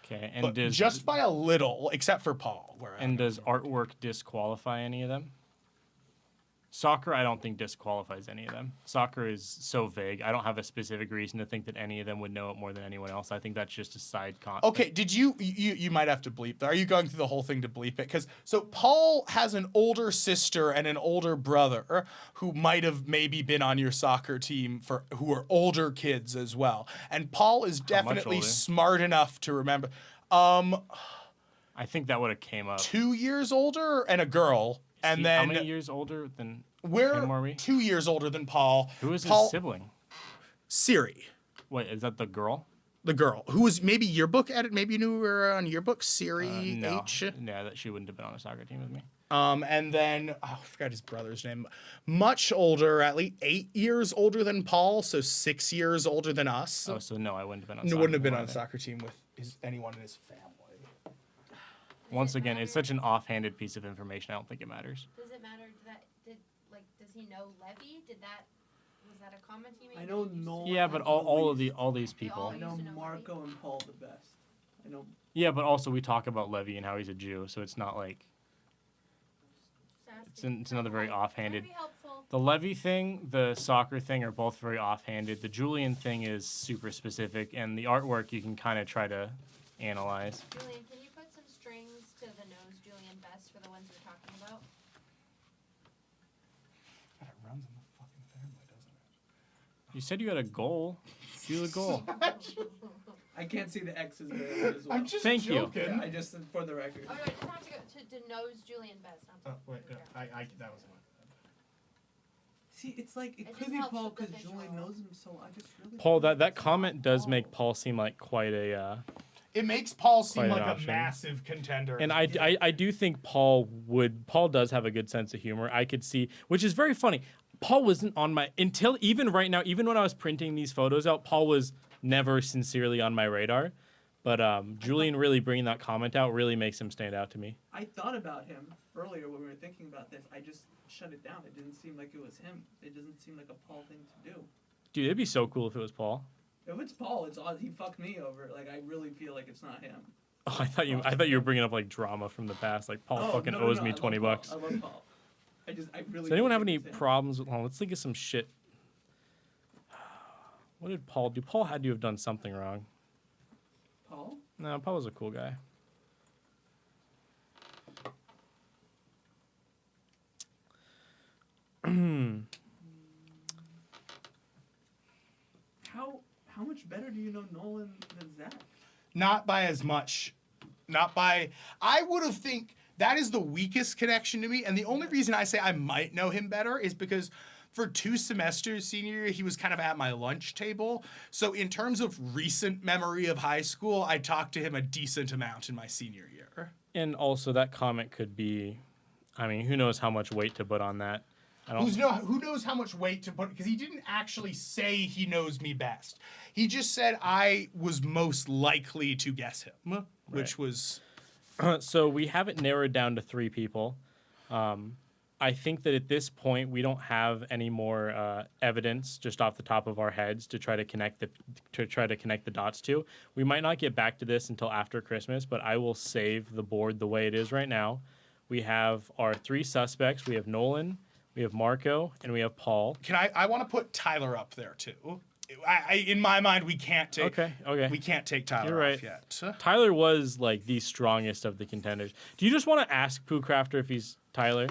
Okay, and But does just by a little, except for Paul. Where I and don't does artwork disqualify any of them? Soccer, I don't think disqualifies any of them. Soccer is so vague. I don't have a specific reason to think that any of them would know it more than anyone else. I think that's just a side con. Okay, did you might have to bleep that. Are you going through the whole thing to bleep it? Because so Paul has an older sister and an older brother who might have maybe been on your soccer team who are older kids as well. And Paul is definitely older? smart enough to remember. I think that would have came up. 2 years older and a girl. And then how many years older than we're him are we? 2 years older than Paul. Who is Paul, his sibling? Siri. Wait, is that the girl? The girl who was maybe yearbook edit. Maybe you knew her on yearbook. Siri No. H. Yeah, that she wouldn't have been on a soccer team with me. And then I forgot his brother's name. Much older, at least 8 years older than Paul, so 6 years older than us. Oh, so no, I wouldn't have been on. Wouldn't have been team on a either. soccer team with anyone in his family. Once again, it's such an offhanded piece of information. I don't think it matters. Does it matter does he know Levy? Was that a comment he made? I know Did you say- Nolan. Yeah, but all these They people. all I know used to know Marco and Paul the best. I know. Yeah, but also we talk about Levy and how he's a Jew, so it's not like Just asking. it's another very offhanded. That'd be helpful. The Levy thing, the soccer thing are both very offhanded. The Julian thing is super specific, and the artwork you can kind of try to analyze. Julian, can you put some strings to the nose Julian best for the ones you're talking about? God, it runs in the fucking family, doesn't it? You said you had a goal. Do the goal. I can't see the X's very well as well. I'm just Thank you. joking. Yeah, I just for the record. Oh no, it doesn't have to go to nose Julian best. Not to that was See, it's like it It could just be helps Paul with the because Julian visual. knows him so. I just really. Paul, that comment does make Paul seem like quite a. It makes Paul seem Quite an like a option. massive contender. And I do think Paul does have a good sense of humor. I could see, which is very funny. Paul wasn't on my, until even right now, even when I was printing these photos out, Paul was never sincerely on my radar. But Julian really bringing that comment out really makes him stand out to me. I thought about him earlier when we were thinking about this. I just shut it down. It didn't seem like it was him. It doesn't seem like a Paul thing to do. Dude, it'd be so cool if it was Paul. If it's Paul, it's odd. He fucked me over. Like I really feel like it's not him. Oh, I thought you were bringing up like drama from the past. Like Paul fucking no, owes no, me I love $20. Paul. I love Paul. I really. Does anyone don't have any think it's him. problems with? Oh, let's think of some shit. What did Paul do? Paul had to have done something wrong. Paul? No, Paul was a cool guy. How much better do you know Nolan than Zach? Not by as much. Not by. I would have think that is the weakest connection to me. And the only reason I say I might know him better is because for 2 semesters senior year, he was kind of at my lunch table. So in terms of recent memory of high school, I talked to him a decent amount in my senior year. And also that comment could be, I mean, who knows how much weight to put on that. I don't. Who knows how much weight to put, because he didn't actually say he knows me best. He just said I was most likely to guess him, which was... So we have it narrowed down to 3 people. I think that at this point we don't have any more evidence just off the top of our heads to try to connect the dots to. We might not get back to this until after Christmas, but I will save the board the way it is right now. We have our 3 suspects. We have Nolan, we have Marco, and we have Paul. I want to put Tyler up there too. In my mind, we can't take. Okay. We can't take Tyler You're right. off yet. Tyler was like the strongest of the contenders. Do you just want to ask poocrafter if he's Tyler?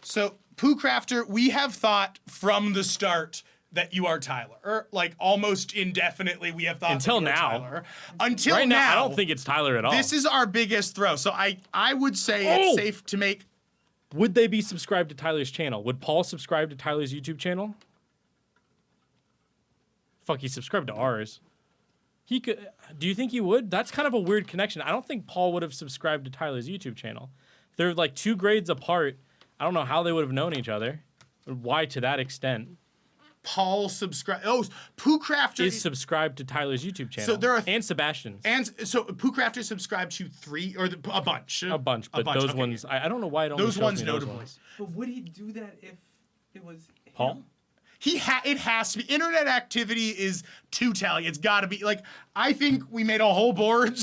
So, poocrafter, we have thought from the start that you are Tyler. Like almost indefinitely, we have thought Until that you are now. Tyler. Until Right now, now, I don't think it's Tyler at all. this is our biggest throw. So I would say it's safe to make. Would they be subscribed to Tyler's channel? Would Paul subscribe to Tyler's YouTube channel? Fuck, he subscribed to ours. He could. Do you think he would? That's kind of a weird connection. I don't think Paul would have subscribed to Tyler's YouTube channel. They're like 2 grades apart. I don't know how they would have known each other. Why to that extent? Paul subscribe. Oh, poocrafter Is subscribed to Tyler's YouTube channel. So there are and Sebastian's. and so poocrafter subscribed to 3 or a bunch. A bunch, but those okay. ones, I don't know why it only Those shows ones me notably. ones. But would he do that if it was Paul? him? It has to be. Internet activity is too telling. It's got to be. Like, I think we made a whole board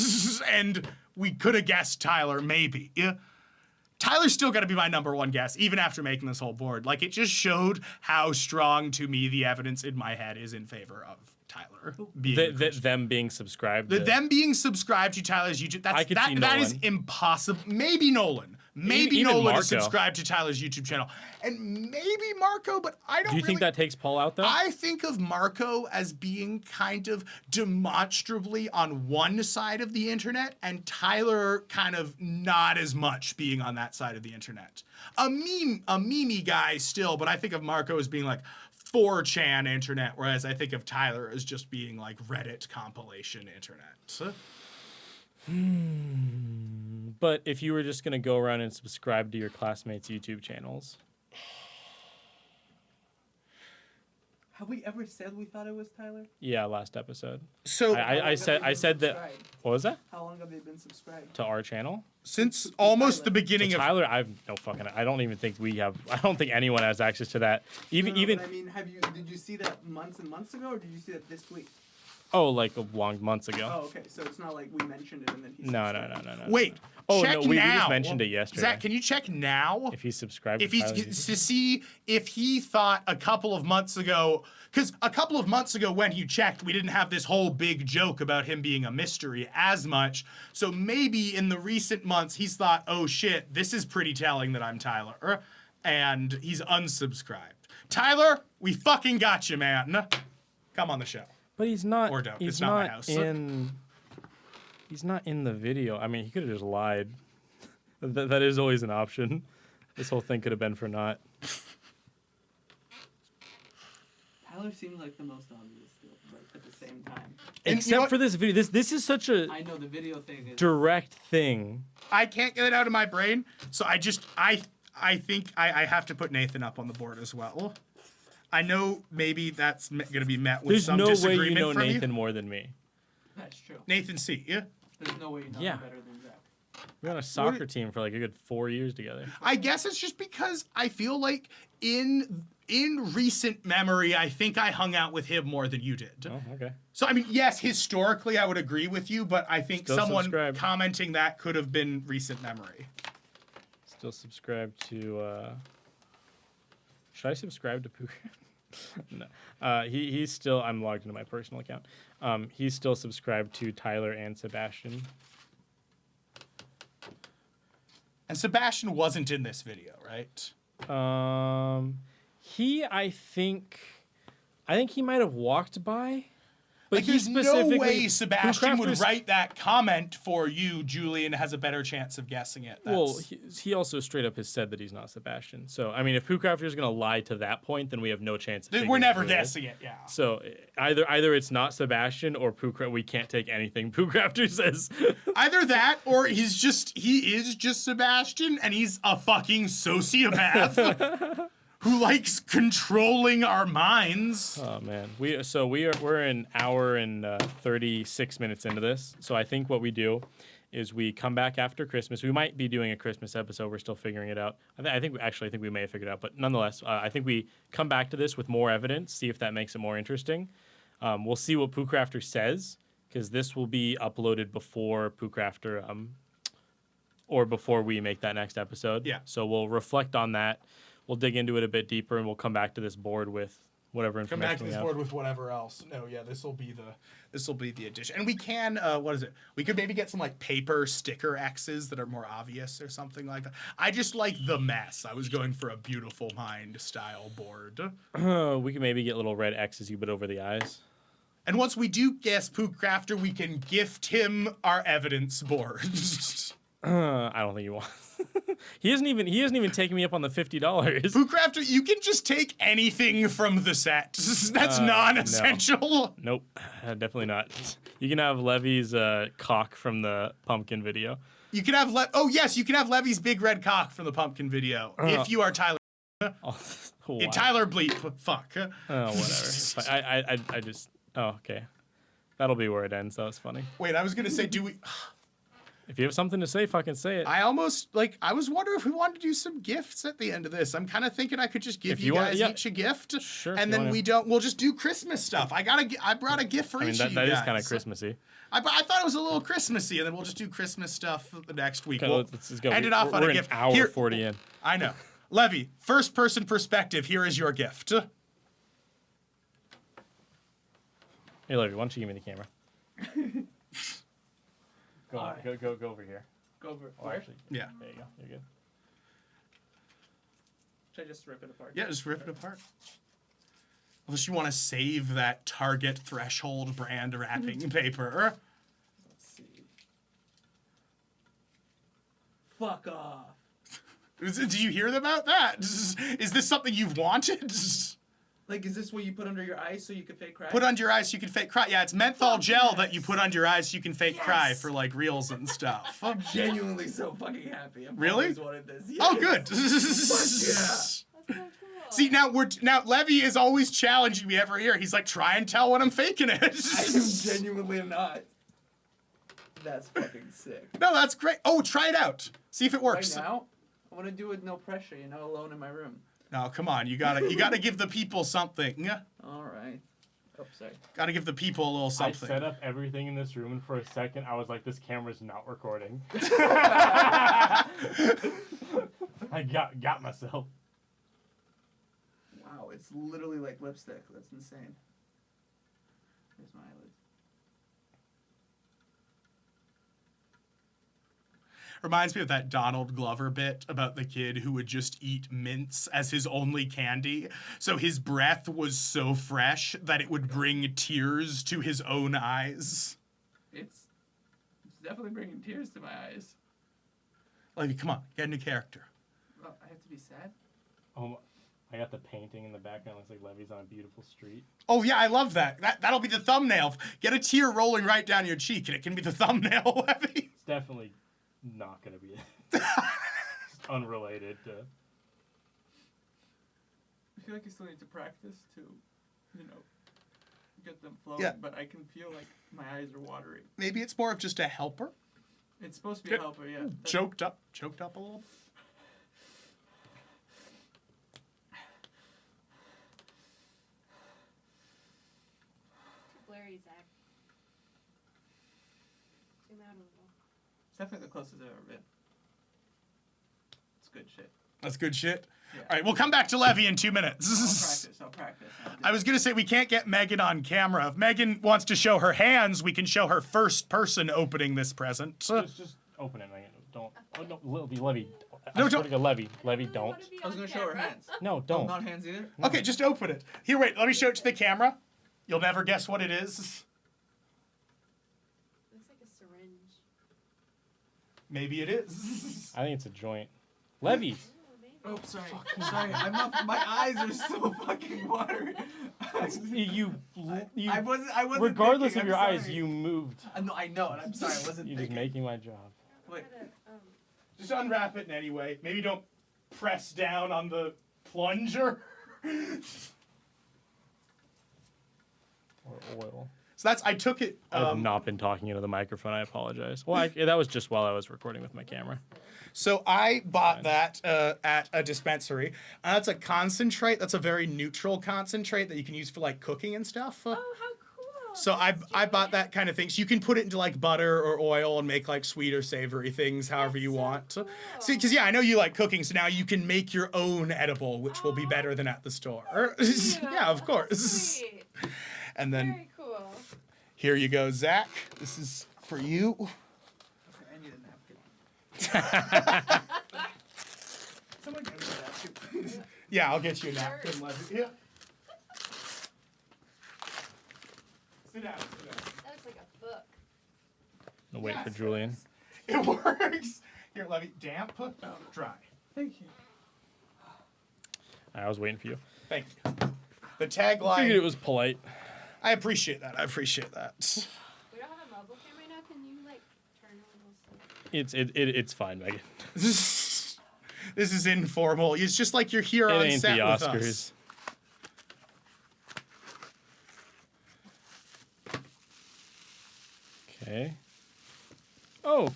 and we could have guessed Tyler, maybe. Yeah. Tyler's still got to be my number one guess, even after making this whole board. Like, it just showed how strong, to me, the evidence in my head is in favor of Tyler being them being subscribed. them being subscribed to Tyler's YouTube. That is impossible. Maybe Nolan. Maybe even Nolan Marco. is subscribed to Tyler's YouTube channel, and maybe Marco. But I don't. Do you think that takes Paul out though? I think of Marco as being kind of demonstrably on one side of the internet, and Tyler kind of not as much being on that side of the internet. A meme guy still, but I think of Marco as being like 4chan internet, whereas I think of Tyler as just being like Reddit compilation internet. But if you were just gonna go around and subscribe to your classmates' YouTube channels, Have we ever said we thought it was Tyler? yeah, last episode. So I said that. Subscribed? What was that? How long have they been subscribed? To our channel? since almost the beginning To of Tyler, I've no fucking. I don't even think we have. I don't think anyone has access to that. Even But I mean, did you see that months and months ago, or did you see that this week? oh, like long months ago. Oh, okay. So it's not like we mentioned it and then he. No. subscribed. wait. Oh check no, we now. just mentioned it yesterday. Zach, can you check now? If he's subscribed, If to he's Tyler's YouTube. to see if he thought a couple of months ago, because a couple of months ago when you checked, we didn't have this whole big joke about him being a mystery as much. So maybe in the recent months he's thought, oh shit, this is pretty telling that I'm Tyler, and he's unsubscribed. Tyler, we fucking got you, man. Come on the show. But he's not. Or don't. He's It's not my house. He's not in the video. I mean, he could have just lied. That is always an option. This whole thing could have been for naught. Tyler seems like the most obvious still, but at the same time. And you know Except what? for this video. This is such a I know the video thing is. direct thing. I can't get it out of my brain, so I think I have to put Nathan up on the board as well. I know maybe that's going to be met with There's some no way disagreement you know from Nathan you. more than me. That's true. Nathan C. Yeah. There's no way you know Yeah. him better than Zach. We were on a soccer team for like a good 4 years together. I guess it's just because I feel like in recent memory, I think I hung out with him more than you did. Oh, okay. So I mean, yes, historically I would agree with you, but I think Still someone subscribed. commenting that could have been recent memory. Still subscribed to. Should I subscribe to Pooh? No. He's still. I'm logged into my personal account. He's still subscribed to Tyler and Sebastian. And Sebastian wasn't in this video, right? I think he might have walked by. But Like, he there's no specifically- way Sebastian would Poocrafter's- write that comment for you, Julian has a better chance of guessing it. Well, he also straight up has said that he's not Sebastian. So, I mean, if Poocrafter is going to lie to that point, then we have no chance. Of We're figuring never out who it is. guessing it, yeah. So either it's not Sebastian or Poocrafter. We can't take anything Poocrafter says. Either that or he is just Sebastian and he's a fucking sociopath who likes controlling our minds. Oh man, we're an hour and 36 minutes into this. So I think what we do is we come back after Christmas. We might be doing a Christmas episode. We're still figuring it out. I think we may have figured it out, but nonetheless, I think we come back to this with more evidence. See if that makes it more interesting. We'll see what Poocrafter says because this will be uploaded before Poocrafter or before we make that next episode. Yeah. So we'll reflect on that. We'll dig into it a bit deeper, and we'll come back to this board with whatever Come information back to we this have. board with whatever else. No, yeah, this will be the addition. And we can what is it? We could maybe get some like paper sticker X's that are more obvious or something like that. I just like the mess. I was going for a beautiful mind style board. We can maybe get little red X's you put over the eyes. And once we do guess Poocrafter, we can gift him our evidence board. I don't think he wants. He hasn't even taken me up on the $50. Poocrafter, you can just take anything from the set. That's non-essential. Nope, definitely not. You can have Levy's cock from the pumpkin video. You can have you can have Levy's big red cock from the pumpkin video if you are Tyler. Oh, wow. Tyler bleep. Fuck. Oh, whatever. But I just. Oh, okay. That'll be where it ends. That was funny. Wait, I was gonna say, do we? If you have something to say, fucking say it. I almost I was wondering if we wanted to do some gifts at the end of this. I'm kind of thinking I could just give If you you want- guys yeah. each a gift, Sure, if and you then wanna. we'll just do Christmas stuff. I brought a gift for I mean, each that, of you that guys. is kind of Christmassy. I thought it was a little Christmassy, and then we'll just do Christmas stuff the next week. Okay, We'll let's go. end it off on We're a an gift. hour Here- 40 in. I know. Levy, first person perspective. Here is your gift. Hey, Levy, why don't you give me the camera? Go over here. Go over. Oh, Where? actually, Yeah. there you go. You're good. Should I just rip it apart? Yeah, just rip it apart. Unless you want to save that Target threshold brand wrapping paper. Let's see. Fuck off. Do you hear about that? Is this something you've wanted? Like, is this what you put under your eyes so you could fake cry? Put under your eyes so you can fake cry. Yeah, it's menthol gel that you put under your eyes so you can fake cry Yes. for like reels and stuff. I'm genuinely so fucking happy. I've Really? always wanted this. Oh, Yes. good. That's so cool. See, now Levy is always challenging me every year. He's like, try and tell when I'm faking it. I am genuinely not. That's fucking sick. No, that's great. Oh, try it out. See if it works. Right now, I want to do it no pressure, alone in my room. No, come on. You gotta give the people something. All right. Oh, sorry. Gotta give the people a little I something. set up everything in this room, and for a second, I was like, "This camera's not recording." I got myself. Wow, it's literally like lipstick. That's insane. Here's my eyelids. Reminds me of that Donald Glover bit about the kid who would just eat mints as his only candy. So his breath was so fresh that it would bring tears to his own eyes. It's definitely bringing tears to my eyes. Like, come on, get into character. Oh, I have to be sad? Oh, I got the painting in the background. Looks like Levy's on a beautiful street. Oh yeah, I love that. That'll be the thumbnail. Get a tear rolling right down your cheek, and it can be the thumbnail, Levy. It's definitely not gonna be it. It's unrelated to. I feel like I still need to practice to, get them flowing, Yeah. but I can feel like my eyes are watery. Maybe it's more of just a helper. It's supposed to be a helper, yeah. That's- Choked up a little. Too blurry, Zach. Zoom out a little. It's definitely the closest I've ever been. It's good shit. That's good shit. Yeah. All right, we'll come back to Levy in 2 minutes. I'll practice. I was gonna say we can't get Megan on camera. If Megan wants to show her hands, we can show her first person opening this present. Just open it, Megan. Don't. Oh no, Levy. No, I swear don't. to God, Levy, I don't. wanna be I was on gonna show her camera. hands. No, Oh, don't. not hands either? Okay, just open it. Here, wait. Let me show it to the camera. You'll never guess what it is. Looks like a syringe. Maybe it is. I think it's a joint. Levy. Oh, maybe. Oh, sorry. Sorry, I'm not. My eyes are so fucking watery. you. I wasn't. Regardless thinking, of your I'm eyes, sorry. you moved. No, I know, and I'm sorry. I wasn't You're just thinking. making my job. Wait. Gotta, Just unwrap it in any way. Maybe don't press down on the plunger. Or oil. So I took it. I have not been talking into the microphone. I apologize. Well, that was just while I was recording with my camera. So I bought that at a dispensary. That's a concentrate. That's a very neutral concentrate that you can use for like cooking and stuff. oh, how cool. So I bought that kind of thing. So you can put it into like butter or oil and make like sweet or savory things however you so want. cool. See, because yeah, I know you like cooking, so now you can make your own edible, which will be better than at the store. Yeah, of course. Sweet. And then Very cool. here you go, Zach. This is for you. Okay, I need a napkin. Someone get me a napkin, please. Yeah, I'll get you a napkin. Leslie. Yeah. Sit down. That looks like a book. I'll wait for Yes. Julian. It works. Here, Levy. Damp, dry. Thank you. I was waiting for you. Thank you. The Figured it tagline. was polite. I appreciate that. We don't have a mobile cam right now. Can you turn a little slow? It's fine, Megan. This is informal. It's just like you're here It on ain't set the with Oscars. us. Okay. Oh.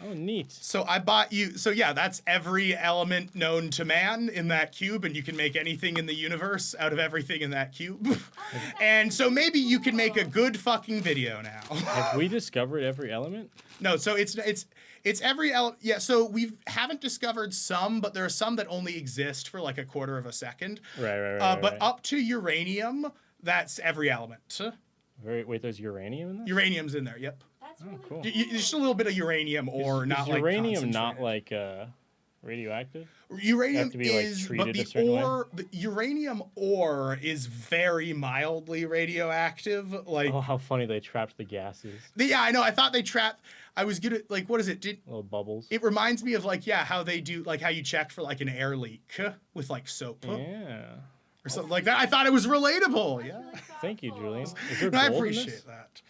Oh, neat. So I bought you. So yeah, that's every element known to man in that cube, and you can make anything in the universe out of everything in that cube. And so maybe you can make a good fucking video now. Have we discovered every element? No, so it's every element. Yeah, so we haven't discovered some, but there are some that only exist for like a quarter of a second. Right. But up to uranium, that's every element. Wait, there's uranium in there? Uranium's in there. Yep. That's really cool. Just a little bit of uranium ore, Is not like uranium not concentrated. like radioactive? Uranium have to be, like, is, but treated a the certain way? ore, the uranium ore is very mildly radioactive. Like, Oh, how funny they trapped the gases. yeah, I know. I thought they trapped. I was good at like, what is it? Little bubbles. It reminds me of like, yeah, how they do, like how you check for like an air leak with like soap Yeah. or something like that. I thought it was relatable. Yeah, Thank you, Julian. Is there no, I gold in appreciate this? that.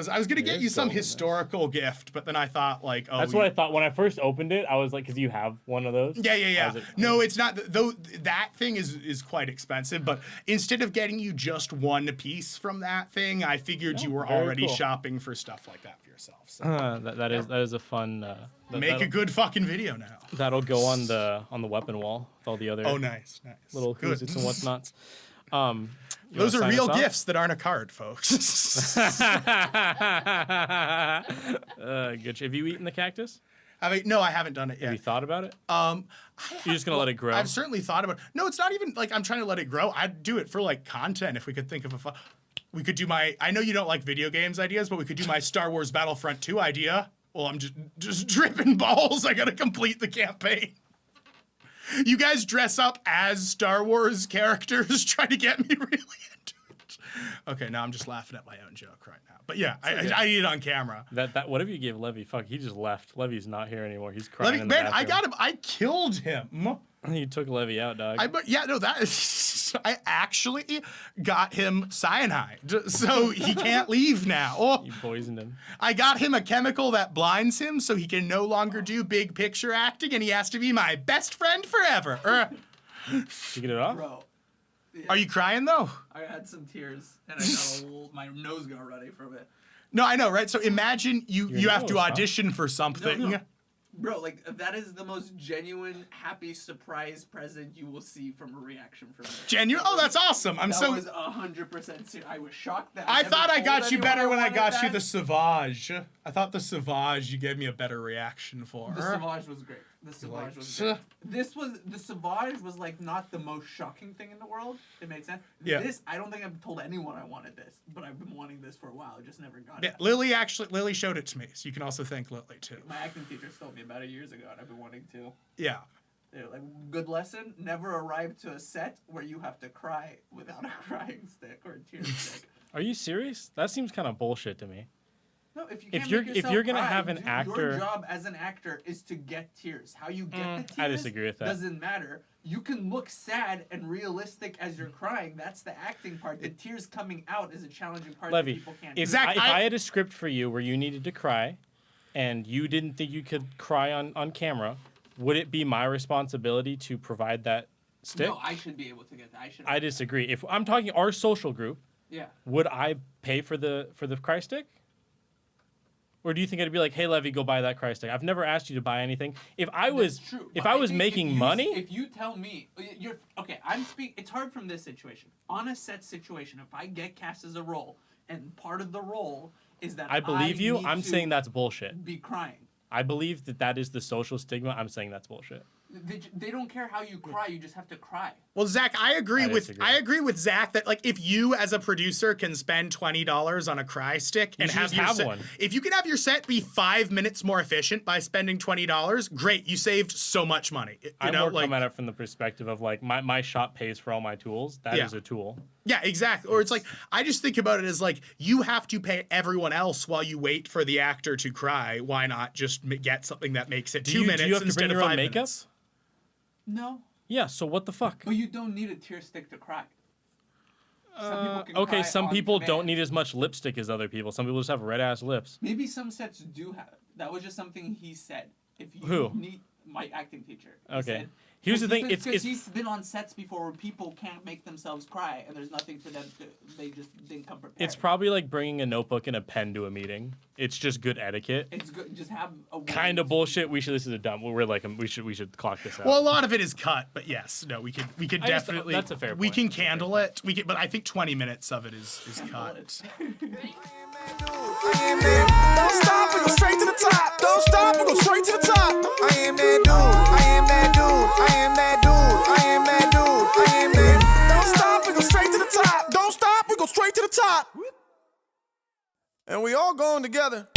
I was gonna get is you some gold in this. historical gift, but then I thought like, oh, That's what I thought when I first opened it. I was like, because you have one of those. Yeah. I was like, No, it's not. Though that thing is quite expensive. But instead of getting you just one piece from that thing, I figured you were very already cool. shopping for stuff like that for yourself. So that is a fun. make a good fucking video now. That'll go on the weapon wall with all the other Oh, nice. little Good. who's and what's nots. You Those wanna are sign real us off? gifts that aren't a card, folks. Good. Have you eaten the cactus? No, I haven't done it Have you yet. thought about it? You're You're just gonna let it grow. I've certainly thought about. No, it's not even like I'm trying to let it grow. I'd do it for like content if we could think of a fun. We could do my. I know you don't like video games ideas, but we could do my Star Wars Battlefront 2 idea. Well, I'm just dripping balls. I gotta complete the campaign. You guys dress up as Star Wars characters, try to get me really into it. Okay, now I'm just laughing at my own joke right now. But yeah, I need it on camera. That whatever you gave Levy, fuck, he just left. Levy's not here anymore. He's crying. in the Man, I bathroom. got him. I killed him. You took Levy out, dog. I actually got him cyanide, so he can't leave now. You poisoned him. I got him a chemical that blinds him, so he can no longer do big picture acting, and he has to be my best friend forever. Did you get it off? Bro, Are you crying though? I had some tears and I got a little, my nose got runny from it. No, I know, right? So imagine you have to nose, huh? audition for something. No. Bro, like that is the most genuine, happy surprise present you will see from a reaction from me. Genuine? Oh, that's awesome. I'm That so. was 100% serious. I was shocked that I never thought I told got you anyone better when I wanted got you that. the Sauvage. I thought the Sauvage you gave me a better reaction for. The Sauvage was great. The Sauvage was great. The Sauvage was like not the most shocking thing in the world. It made sense. Yeah. This, I don't think I've told anyone I wanted this, but I've been wanting this for a while. I just never got Yeah, it. Lily showed it to me, so you can also thank Lily too. My acting teacher told me about it years ago, and I've been wanting to. Yeah. They're like, good lesson, never arrive to a set where you have to cry without a crying stick or a tear stick. Are you serious? That seems kind of bullshit to me. No, if you If can't you're- make if yourself you're gonna cry, have an dude, actor- your job as an actor is to get tears. How you get the tears I disagree with that. doesn't matter. You can look sad and realistic as you're crying. That's the acting part. The tears coming out is a challenging part that Levy, people can't if, do. Zach, I I- had a script for you where you needed to cry, and you didn't think you could cry on camera, would it be my responsibility to provide that stick? No, I should be able to get that. I disagree. If I'm talking our social group, Yeah. would I pay for the cry stick? Or do you think it'd be like, hey Levy, go buy that cry stick? I've never asked you to buy anything. If I was That's true, if but I was think making if you- money, if you tell me you're okay, it's hard from this situation. On a set situation, if I get cast as a role and part of the role is that I believe you. need I'm to saying that's bullshit. be crying. I believe that is the social stigma. I'm saying that's bullshit. They don't care how you cry. You just have to cry. Well, Zach, I agree disagree. with Zach that like if you as a producer can spend $20 on a cry stick and should have just your have set, one. if you can have your set be 5 minutes more efficient by spending $20, great, you saved so much money. You I'm know, more like, coming at it from the perspective of like my shop pays for all my tools. That is Yeah. a tool. yeah, exactly. Or it's like I just think about it as like you have to pay everyone else while you wait for the actor to cry. Why not just get something that makes it 2 minutes do you have to instead bring of your own 5 makeup? minutes? No, Yeah. So what the fuck? but you don't need a tear stick to cry. Some people can Okay, cry some on people don't command. need as much lipstick as other people. Some people just have red ass lips. Maybe some sets do have it. That was just something he said. If you Who? need my acting teacher. He Okay. said- Here's the thing. Because It's he's been on sets before where people can't make themselves cry, and there's nothing for them to. They just didn't come prepared. it's probably like bringing a notebook and a pen to a meeting. It's just good etiquette. It's good. Just have a way Kind of to- bullshit. We should. This is a dumb. We're like we should clock this out. Well, a lot of it is cut, but yes, no, we could I just- definitely. that's a fair We point. can That's a fair candle it. We can, but I think 20 minutes of it is cut. Don't stop, we go straight to the top. Don't stop, we go straight to the top. I am that dude. I am that dude. I am that dude. I am that dude. I am that. Don't stop, we go straight to the top. Don't stop, we go straight to the top. And we all going together.